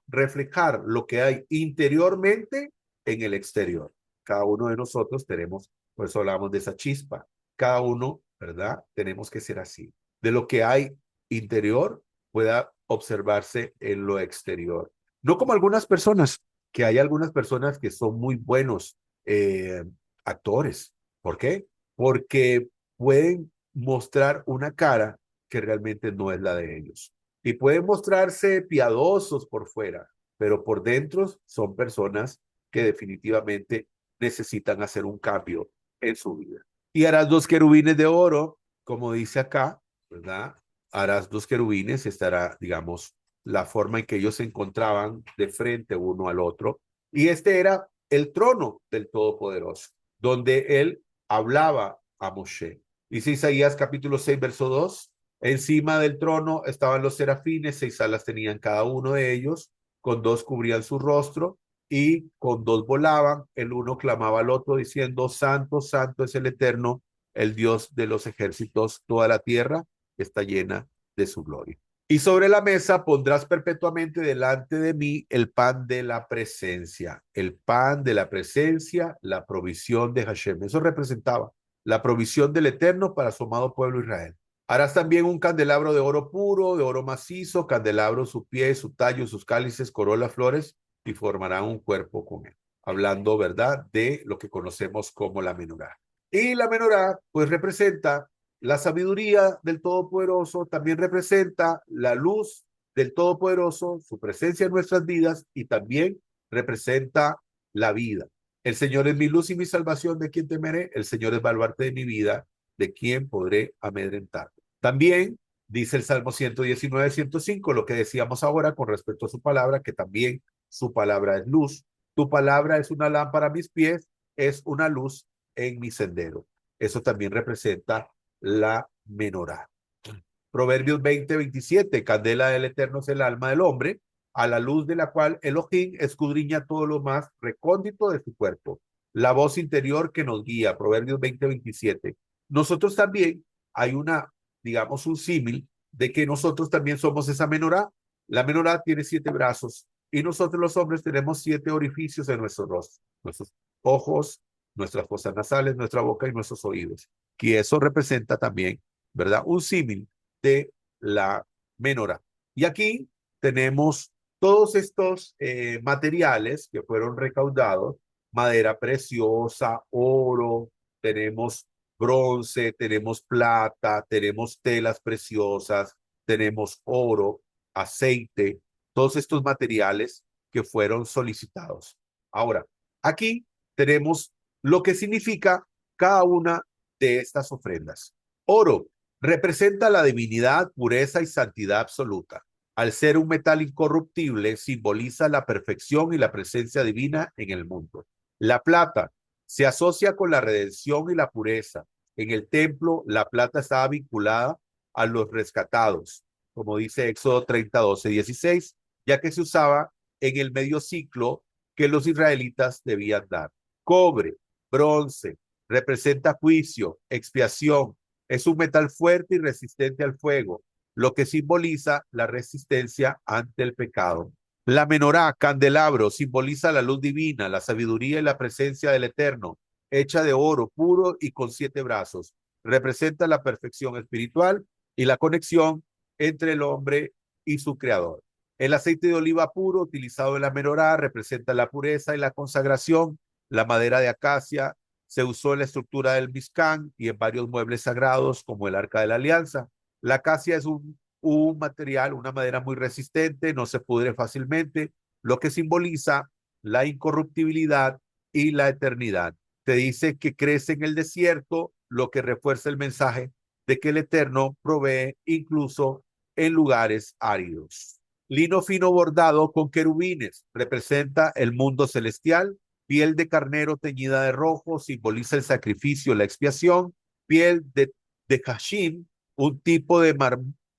reflejar lo que hay interiormente en el exterior. Cada uno de nosotros tenemos, por eso hablamos de esa chispa. Cada uno, ¿verdad? Tenemos que ser así. De lo que hay interior pueda observarse en lo exterior. No como algunas personas, que hay algunas personas que son muy buenos eh, actores. ¿Por qué? Porque pueden mostrar una cara que realmente no es la de ellos. Y pueden mostrarse piadosos por fuera, pero por dentro son personas que definitivamente necesitan hacer un cambio en su vida. Y harás 2 querubines de oro, como dice acá, ¿verdad? Harás 2 querubines, estará, digamos, la forma en que ellos se encontraban de frente uno al otro. Y este era el trono del Todopoderoso, donde él hablaba a Moshe. Dice Isaías capítulo 6, verso 2. Encima del trono estaban los serafines, 6 alas tenían cada uno de ellos, con 2 cubrían su rostro y con 2 volaban. El uno clamaba al otro diciendo, Santo, Santo es el Eterno, el Dios de los ejércitos. Toda la tierra está llena de su gloria. Y sobre la mesa pondrás perpetuamente delante de mí el pan de la presencia. El pan de la presencia, la provisión de Hashem. Eso representaba la provisión del Eterno para su amado pueblo Israel. Harás también un candelabro de oro puro, de oro macizo, candelabro, su pie, su tallo, sus cálices, corolas, flores, y formarán un cuerpo con él. Hablando, ¿verdad?, de lo que conocemos como la menorá. Y la menorá, pues, representa la sabiduría del Todopoderoso, también representa la luz del Todopoderoso, su presencia en nuestras vidas, y también representa la vida. El Señor es mi luz y mi salvación, ¿de quién temeré? El Señor es baluarte de mi vida, ¿de quién podré amedrentar? También dice el Salmo 119, 105, lo que decíamos ahora con respecto a su palabra, que también su palabra es luz. Tu palabra es una lámpara a mis pies, es una luz en mi sendero. Eso también representa la menorá. Proverbios 20, 27, candela del Eterno es el alma del hombre, a la luz de la cual Elohim escudriña todo lo más recóndito de su cuerpo. La voz interior que nos guía, Proverbios 20, 27. Nosotros también hay una, digamos, un símil de que nosotros también somos esa menorá. La menorá tiene 7 brazos y nosotros los hombres tenemos 7 orificios en nuestro rostro, nuestros ojos, nuestras fosas nasales, nuestra boca y nuestros oídos. Y eso representa también, ¿verdad? Un símil de la menorá. Y aquí tenemos todos estos materiales que fueron recaudados, madera preciosa, oro, tenemos bronce, tenemos plata, tenemos telas preciosas, tenemos oro, aceite, todos estos materiales que fueron solicitados. Ahora, aquí tenemos lo que significa cada una de estas ofrendas. Oro representa la divinidad, pureza y santidad absoluta. Al ser un metal incorruptible, simboliza la perfección y la presencia divina en el mundo. La plata se asocia con la redención y la pureza. En el templo, la plata estaba vinculada a los rescatados, como dice Éxodo 30, 12, 16, ya que se usaba en el medio ciclo que los israelitas debían dar. Cobre, bronce, representa juicio, expiación. Es un metal fuerte y resistente al fuego, lo que simboliza la resistencia ante el pecado. La menorá, candelabro, simboliza la luz divina, la sabiduría y la presencia del Eterno, hecha de oro puro y con 7 brazos. Representa la perfección espiritual y la conexión entre el hombre y su creador. El aceite de oliva puro utilizado en la menorá representa la pureza y la consagración. La madera de acacia se usó en la estructura del Mizcán y en varios muebles sagrados como el Arca de la Alianza. La acacia es un material, una madera muy resistente, no se pudre fácilmente, lo que simboliza la incorruptibilidad y la eternidad. Te dice que crece en el desierto, lo que refuerza el mensaje de que el Eterno provee incluso en lugares áridos. Lino fino bordado con querubines representa el mundo celestial. Piel de carnero teñida de rojo simboliza el sacrificio, la expiación. Piel de Hashim, un tipo de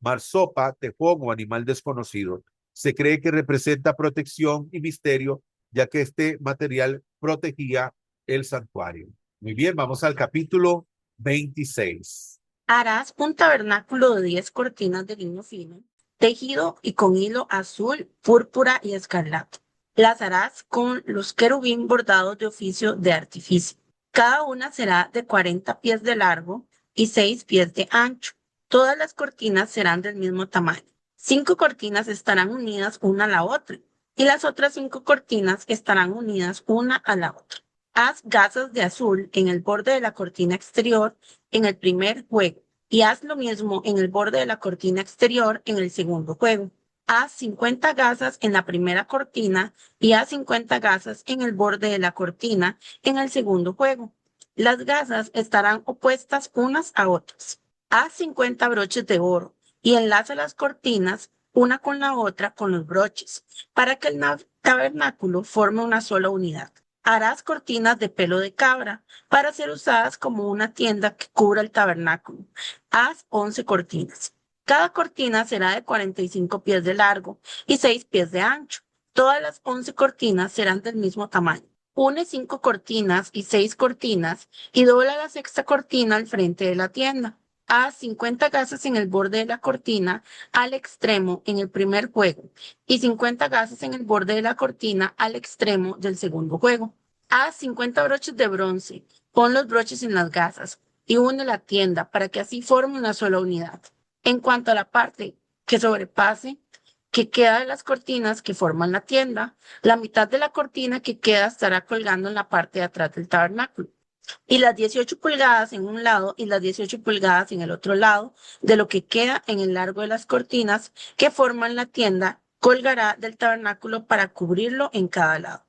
marsopa, tejón o animal desconocido. Se cree que representa protección y misterio, ya que este material protegía el santuario. Muy bien, vamos al capítulo 26. Harás un tabernáculo de 10 cortinas de lino fino, tejido y con hilo azul, púrpura y escarlata. Las harás con los querubín bordados de oficio de artificio. Cada una será de 40 pies de largo y 6 pies de ancho. Todas las cortinas serán del mismo tamaño. 5 cortinas estarán unidas una a la otra y las otras 5 cortinas estarán unidas una a la otra. Haz gasas de azul en el borde de la cortina exterior en el primer juego y haz lo mismo en el borde de la cortina exterior en el segundo juego. Haz 50 gasas en la primera cortina y haz 50 gasas en el borde de la cortina en el segundo juego. Las gasas estarán opuestas unas a otras. Haz 50 broches de oro y enlaza las cortinas una con la otra con los broches para que el tabernáculo forme una sola unidad. Harás cortinas de pelo de cabra para ser usadas como una tienda que cubra el tabernáculo. Haz 11 cortinas. Cada cortina será de 45 pies de largo y 6 pies de ancho. Todas las 11 cortinas serán del mismo tamaño. Une 5 cortinas y 6 cortinas y dobla la sexta cortina al frente de la tienda. Haz 50 gasas en el borde de la cortina al extremo en el primer juego y 50 gasas en el borde de la cortina al extremo del segundo juego. Haz 50 broches de bronce, pon los broches en las gasas y une la tienda para que así forme una sola unidad. En cuanto a la parte que sobrepase, que queda de las cortinas que forman la tienda, la mitad de la cortina que queda estará colgando en la parte de atrás del tabernáculo. Y las 18 pulgadas en un lado y las 18 pulgadas en el otro lado de lo que queda en el largo de las cortinas que forman la tienda colgará del tabernáculo para cubrirlo en cada lado.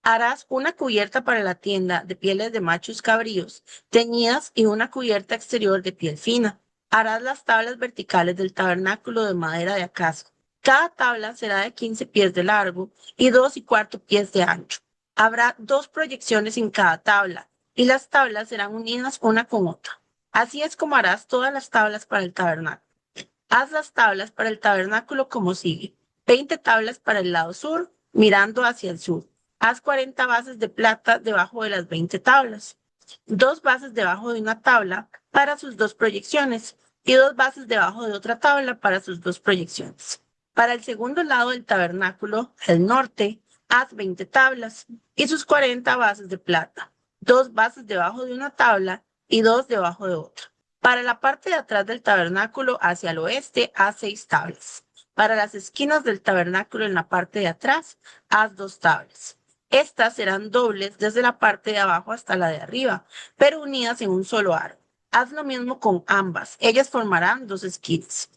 Harás una cubierta para la tienda de pieles de machos cabríos teñidas y una cubierta exterior de piel fina. Harás las tablas verticales del tabernáculo de madera de acacia. Cada tabla será de 15 pies de largo y 2 y cuarto pies de ancho. Habrá 2 proyecciones en cada tabla y las tablas serán unidas una con otra. Así es como harás todas las tablas para el tabernáculo. Haz las tablas para el tabernáculo como sigue. 20 tablas para el lado sur, mirando hacia el sur. Haz 40 bases de plata debajo de las 20 tablas. 2 bases debajo de una tabla para sus 2 proyecciones y 2 bases debajo de otra tabla para sus 2 proyecciones. Para el segundo lado del tabernáculo, el norte, haz 20 tablas y sus 40 bases de plata. 2 bases debajo de una tabla y 2 debajo de otra. Para la parte de atrás del tabernáculo hacia el oeste, haz 6 tablas. Para las esquinas del tabernáculo en la parte de atrás, haz 2 tablas. Estas serán dobles desde la parte de abajo hasta la de arriba, pero unidas en un solo aro. Haz lo mismo con ambas. Ellas formarán 2 esquinas.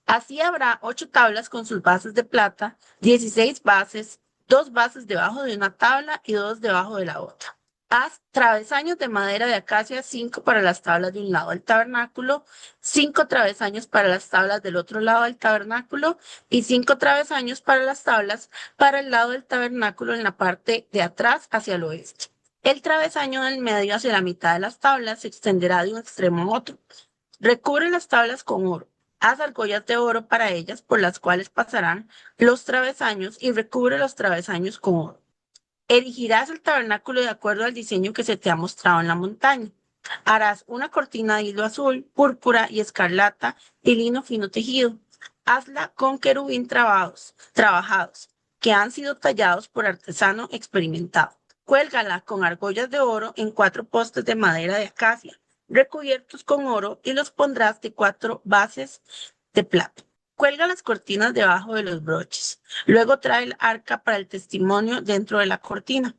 Así habrá 8 tablas con sus bases de plata, 16 bases, 2 bases debajo de una tabla y 2 debajo de la otra. Haz travesaños de madera de acacia, 5 para las tablas de un lado del tabernáculo, 5 travesaños para las tablas del otro lado del tabernáculo y 5 travesaños para las tablas para el lado del tabernáculo en la parte de atrás hacia el oeste. El travesaño del medio hacia la mitad de las tablas se extenderá de un extremo a otro. Recubre las tablas con oro. Haz argollas de oro para ellas por las cuales pasarán los travesaños y recubre los travesaños con oro. Erigirás el tabernáculo de acuerdo al diseño que se te ha mostrado en la montaña. Harás una cortina de hilo azul, púrpura y escarlata y lino fino tejido. Hazla con querubín trabajados, que han sido tallados por artesano experimentado. Cuélgala con argollas de oro en 4 postes de madera de acacia, recubiertos con oro, y los pondrás de 4 bases de plata. Cuelga las cortinas debajo de los broches. Luego trae el arca para el testimonio dentro de la cortina.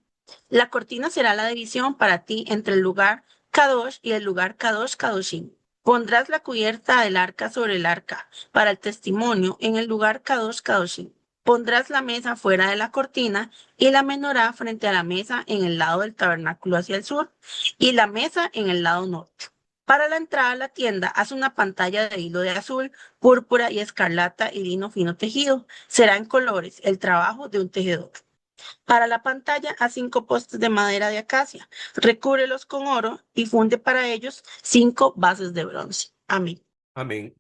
La cortina será la división para ti entre el lugar Kadosh y el lugar Kadosh Kadoshim. Pondrás la cubierta del arca sobre el arca para el testimonio en el lugar Kadosh Kadoshim. Pondrás la mesa fuera de la cortina y la menorá frente a la mesa en el lado del tabernáculo hacia el sur y la mesa en el lado norte. Para la entrada a la tienda, haz una pantalla de hilo de azul, púrpura y escarlata y lino fino tejido. Será en colores, el trabajo de un tejedor. Para la pantalla, haz 5 postes de madera de acacia, recúbrelos con oro y funde para ellos 5 bases de bronce. Amén. Amén.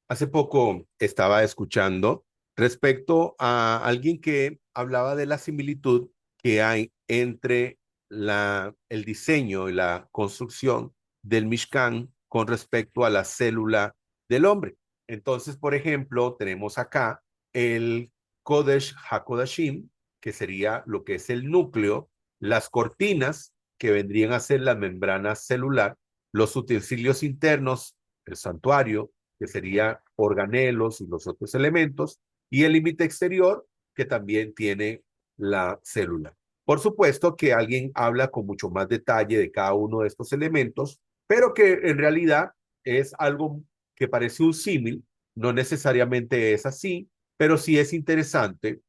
Hace poco estaba escuchando respecto a alguien que hablaba de la similitud que hay entre el diseño y la construcción del Mishkan con respecto a la célula del hombre. Entonces, por ejemplo, tenemos acá el Kodesh HaKodashim, que sería lo que es el núcleo, las cortinas, que vendrían a ser la membrana celular, los utensilios internos, el santuario, que sería organelos y los otros elementos, y el límite exterior, que también tiene la célula. Por supuesto que alguien habla con mucho más detalle de cada uno de estos elementos, pero que en realidad es algo que parece un símil, no necesariamente es así, pero sí es interesante,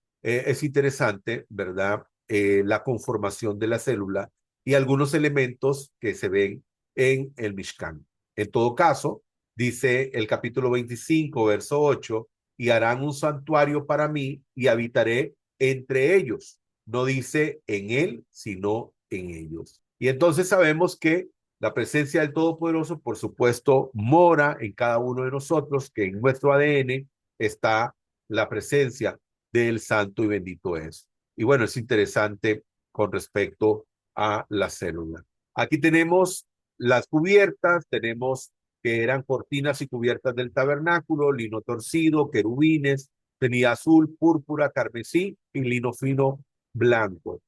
¿verdad? La conformación de la célula y algunos elementos que se ven en el Mishkan. En todo caso, dice el capítulo 25, verso 8, y harán un santuario para mí y habitaré entre ellos. No dice en él, sino en ellos. Y entonces sabemos que la presencia del Todopoderoso, por supuesto, mora en cada uno de nosotros, que en nuestro ADN está la presencia del Santo y Bendito es. Y bueno, es interesante con respecto a la célula. Aquí tenemos las cubiertas, tenemos que eran cortinas y cubiertas del tabernáculo, lino torcido, querubines, tenía azul, púrpura, carmesí y lino fino blanco.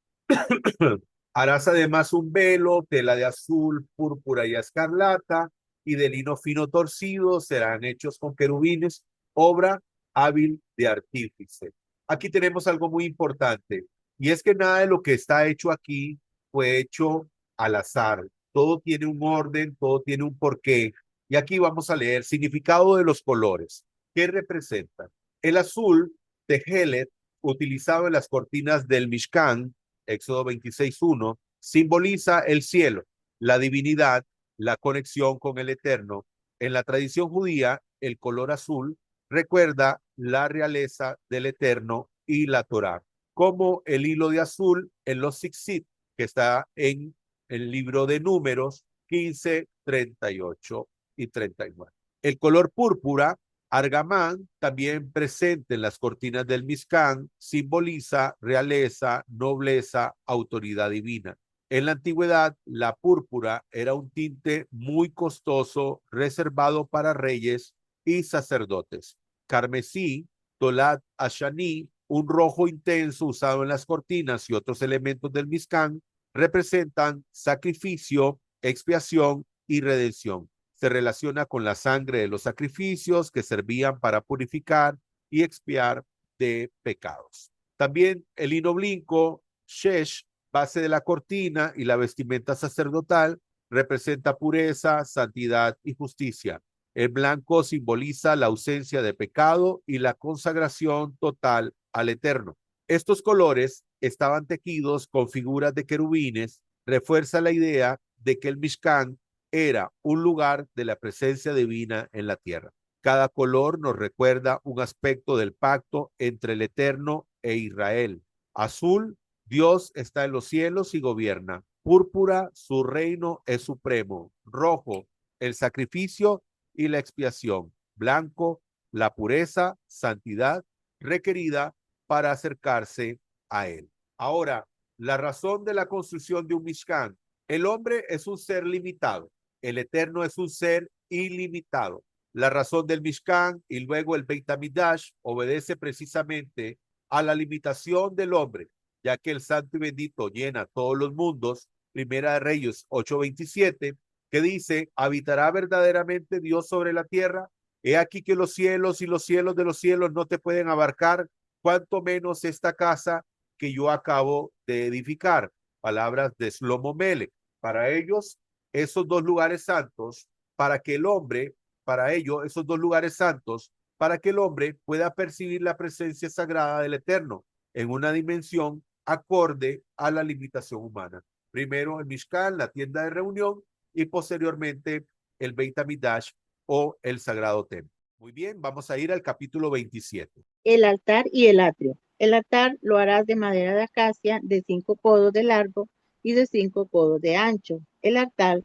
Harás además un velo, tela de azul, púrpura y escarlata, y de lino fino torcido, serán hechos con querubines, obra hábil de artífice. Aquí tenemos algo muy importante, y es que nada de lo que está hecho aquí fue hecho al azar. Todo tiene un orden, todo tiene un porqué. Y aquí vamos a leer significado de los colores. ¿Qué representan? El azul, tejelet, utilizado en las cortinas del Mishkan, Éxodo 26:1, simboliza el cielo, la divinidad, la conexión con el Eterno. En la tradición judía, el color azul recuerda la realeza del Eterno y la Torá, como el hilo de azul en los Tzitzit, que está en el libro de Números 15, 38 y 39. El color púrpura, argamán, también presente en las cortinas del Mishkan, simboliza realeza, nobleza, autoridad divina. En la antigüedad, la púrpura era un tinte muy costoso reservado para reyes y sacerdotes. Carmesí, tolat ashani, un rojo intenso usado en las cortinas y otros elementos del Mishkan, representan sacrificio, expiación y redención. Se relaciona con la sangre de los sacrificios que servían para purificar y expiar de pecados. También el lino blanco, shesh, base de la cortina, y la vestimenta sacerdotal representa pureza, santidad y justicia. El blanco simboliza la ausencia de pecado y la consagración total al Eterno. Estos colores estaban tejidos con figuras de querubines refuerza la idea de que el Mishkan era un lugar de la presencia divina en la tierra. Cada color nos recuerda un aspecto del pacto entre el Eterno e Israel. Azul, Dios está en los cielos y gobierna. Púrpura, su reino es supremo. Rojo, el sacrificio y la expiación. Blanco, la pureza, santidad requerida para acercarse a él. Ahora, la razón de la construcción de un Mishkan. El hombre es un ser limitado. El Eterno es un ser ilimitado. La razón del Mishkan y luego el Beit HaMikdash obedece precisamente a la limitación del hombre, ya que el Santo y Bendito llena todos los mundos. Primera de Reyes 8:27, que dice, ¿habitará verdaderamente Dios sobre la tierra? He aquí que los cielos y los cielos de los cielos no te pueden abarcar, cuanto menos esta casa que yo acabo de edificar. Palabras de Shlomo Melech. Para ellos, esos dos lugares santos, para que el hombre, para ello, esos dos lugares santos, para que el hombre pueda percibir la presencia sagrada del Eterno en una dimensión acorde a la limitación humana. Primero el Mishkan, la tienda de reunión, y posteriormente el Beit HaMikdash o el Sagrado Templo. Muy bien, vamos a ir al capítulo 27. El altar y el atrio. El altar lo harás de madera de acacia de 5 codos de largo y de 5 codos de ancho. El altar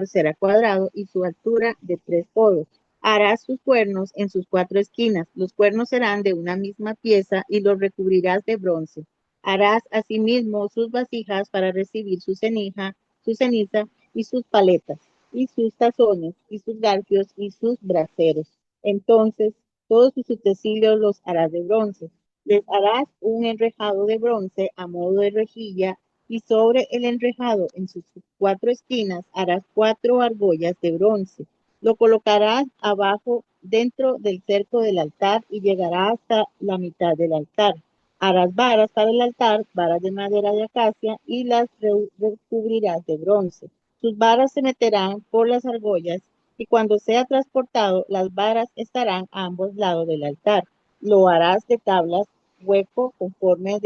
será cuadrado y su altura de 3 codos. Harás sus cuernos en sus 4 esquinas. Los cuernos serán de una misma pieza y los recubrirás de bronce. Harás asimismo sus vasijas para recibir su ceniza y sus paletas, y sus tazones, y sus garfios, y sus braseros. Entonces, todos sus utensilios los harás de bronce. Les harás un enrejado de bronce a modo de rejilla, y sobre el enrejado en sus 4 esquinas harás 4 argollas de bronce. Lo colocarás abajo dentro del cerco del altar y llegará hasta la mitad del altar. Harás varas para el altar, varas de madera de acacia, y las recubrirás de bronce. Sus varas se meterán por las argollas, y cuando sea transportado, las varas estarán a ambos lados del altar. Lo harás de tablas, hueco, conforme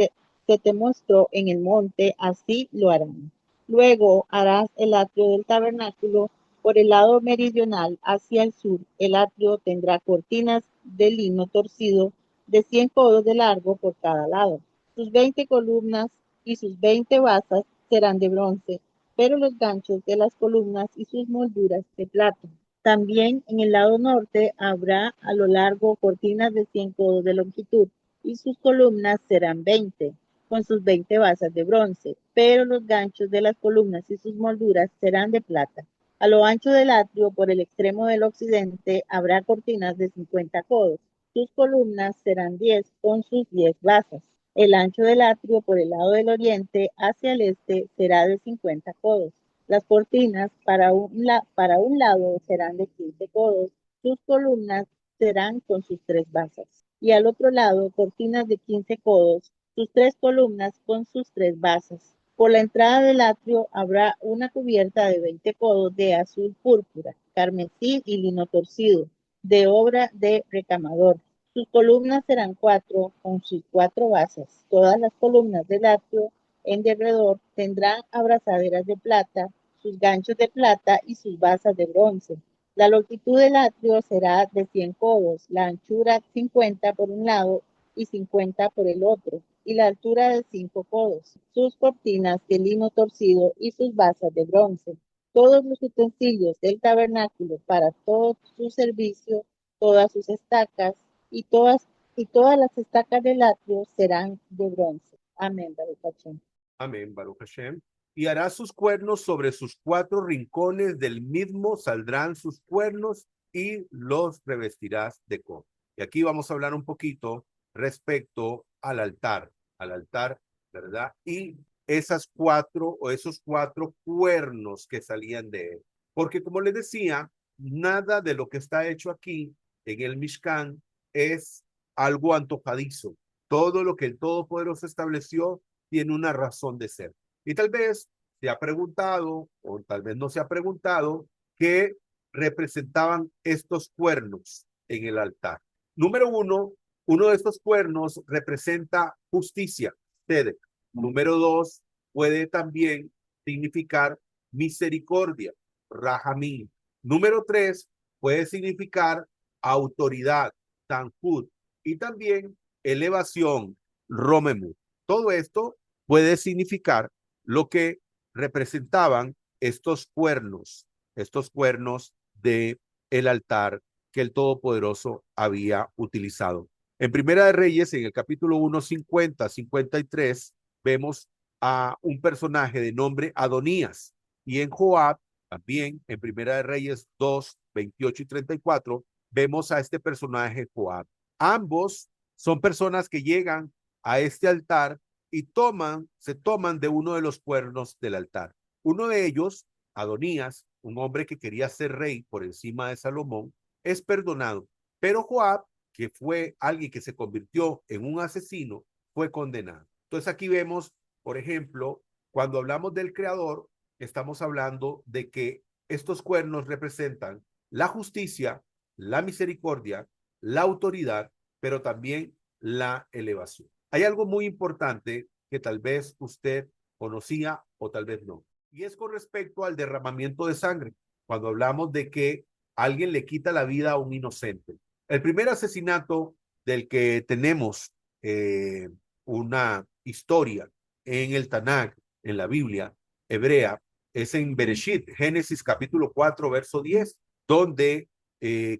se te mostró en el monte, así lo harán. Luego harás el atrio del tabernáculo por el lado meridional hacia el sur. El atrio tendrá cortinas de lino torcido de 100 codos de largo por cada lado. Sus 20 columnas y sus 20 basas serán de bronce, pero los ganchos de las columnas y sus molduras de plata. También en el lado norte habrá a lo largo cortinas de 100 codos de longitud, y sus columnas serán 20, con sus 20 basas de bronce, pero los ganchos de las columnas y sus molduras serán de plata. A lo ancho del atrio, por el extremo del occidente, habrá cortinas de 50 codos. Sus columnas serán 10, con sus 10 basas. El ancho del atrio por el lado del oriente hacia el este será de 50 codos. Las cortinas para un lado serán de 15 codos. Sus columnas serán con sus 3 basas. Y al otro lado, cortinas de 15 codos, sus 3 columnas con sus 3 basas. Por la entrada del atrio habrá una cubierta de 20 codos de azul púrpura, carmesí y lino torcido, de obra de recamador. Sus columnas serán 4 con sus 4 basas. Todas las columnas del atrio en derredor tendrán abrazaderas de plata, sus ganchos de plata y sus basas de bronce. La longitud del atrio será de 100 codos, la anchura 50 por un lado y 50 por el otro, y la altura de 5 codos. Sus cortinas de lino torcido y sus basas de bronce. Todos los utensilios del tabernáculo para todo su servicio, todas sus estacas y todas las estacas del atrio serán de bronce. Amén, Baruch Hashem. Amén, Baruch Hashem. Y hará sus cuernos sobre sus 4 rincones, del mismo saldrán sus cuernos y los revestirás de cobre. Y aquí vamos a hablar un poquito respecto al altar, ¿verdad? Y esos 4 cuernos que salían de él. Porque como les decía, nada de lo que está hecho aquí en el Mishkan es algo antojadizo. Todo lo que el Todopoderoso estableció tiene una razón de ser. Y tal vez se ha preguntado, o tal vez no se ha preguntado, qué representaban estos cuernos en el altar. Número uno de estos cuernos representa justicia, Tzedek. Número 2, puede también significar misericordia, rahamim. Número 3 puede significar autoridad, tanjud, y también elevación, romemut. Todo esto puede significar lo que representaban estos cuernos de el altar que el Todopoderoso había utilizado. En Primera de Reyes, en el capítulo 1, 50, 53, vemos a un personaje de nombre Adonías. Y en Joab, también en Primera de Reyes 2, 28 y 34, vemos a este personaje Joab. Ambos son personas que llegan a este altar y se toman de uno de los cuernos del altar. Uno de ellos, Adonías, un hombre que quería ser rey por encima de Salomón, es perdonado. Pero Joab, que fue alguien que se convirtió en un asesino, fue condenado. Entonces aquí vemos, por ejemplo, cuando hablamos del Creador, estamos hablando de que estos cuernos representan la justicia, la misericordia, la autoridad, pero también la elevación. Hay algo muy importante que tal vez usted conocía o tal vez no, y es con respecto al derramamiento de sangre, cuando hablamos de que alguien le quita la vida a un inocente. El primer asesinato del que tenemos una historia en el Tanakh, en la Biblia hebrea, es en Bereshit, Génesis capítulo 4, verso 10, donde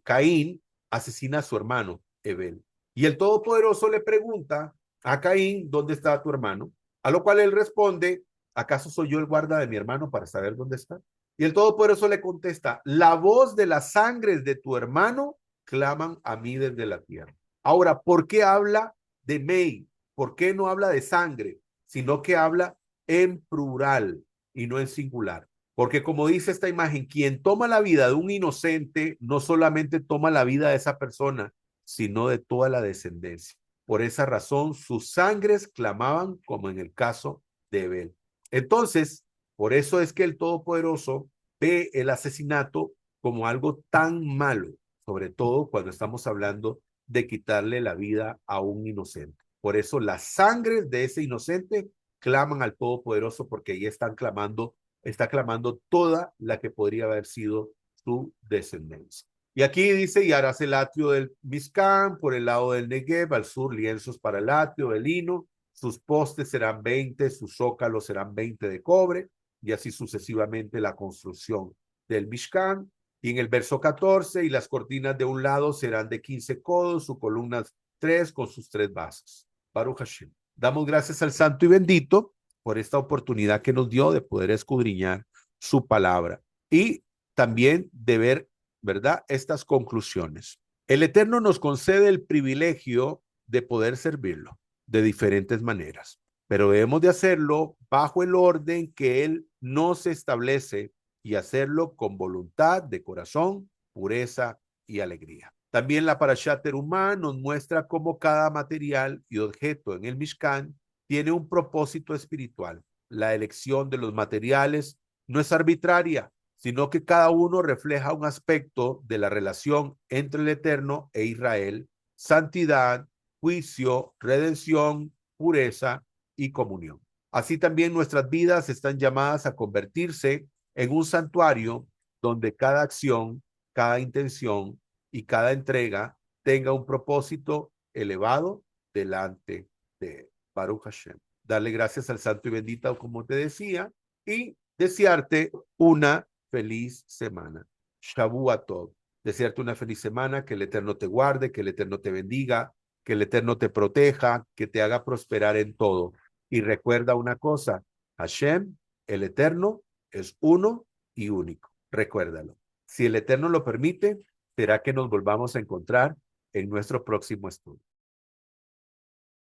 Caín asesina a su hermano Abel. Y el Todopoderoso le pregunta a Caín, ¿dónde está tu hermano? A lo cual él responde, ¿acaso soy yo el guarda de mi hermano para saber dónde está? Y el Todopoderoso le contesta, la voz de las sangres de tu hermano claman a mí desde la tierra. Ahora, ¿por qué habla de Mei? ¿Por qué no habla de sangre? Sino que habla en plural y no en singular. Porque como dice esta imagen, quien toma la vida de un inocente no solamente toma la vida de esa persona, sino de toda la descendencia. Por esa razón, sus sangres clamaban como en el caso de Abel. Entonces, por eso es que el Todopoderoso ve el asesinato como algo tan malo, sobre todo cuando estamos hablando de quitarle la vida a un inocente. Por eso las sangres de ese inocente claman al Todopoderoso porque ahí está clamando toda la que podría haber sido su descendencia. Y aquí dice, y harás el atrio del Mizcán por el lado del Negev, al sur lienzos para el atrio de lino, sus postes serán 20, sus zócalos serán 20 de cobre, y así sucesivamente la construcción del Mishkan. Y en el verso 14, y las cortinas de un lado serán de 15 codos, sus columnas 3 con sus 3 bases. Baruch Hashem. Damos gracias al Santo y Bendito por esta oportunidad que nos dio de poder escudriñar su palabra y también de ver, ¿verdad?, estas conclusiones. El Eterno nos concede el privilegio de poder servirlo de diferentes maneras, pero debemos de hacerlo bajo el orden que Él nos establece y hacerlo con voluntad de corazón, pureza y alegría. También la Parashat Terumá nos muestra cómo cada material y objeto en el Mishkan tiene un propósito espiritual. La elección de los materiales no es arbitraria, sino que cada uno refleja un aspecto de la relación entre el Eterno e Israel, santidad, juicio, redención, pureza y comunión. Así también nuestras vidas están llamadas a convertirse en un santuario donde cada acción, cada intención y cada entrega tenga un propósito elevado delante de él. Baruch Hashem. Darle gracias al Santo y Bendito, como te decía, y desearte una feliz semana. Shavuot. Desearte una feliz semana, que el Eterno te guarde, que el Eterno te bendiga, que el Eterno te proteja, que te haga prosperar en todo. Y recuerda una cosa, Hashem, el Eterno, es uno y único. Recuérdalo. Si el Eterno lo permite, será que nos volvamos a encontrar en nuestro próximo estudio.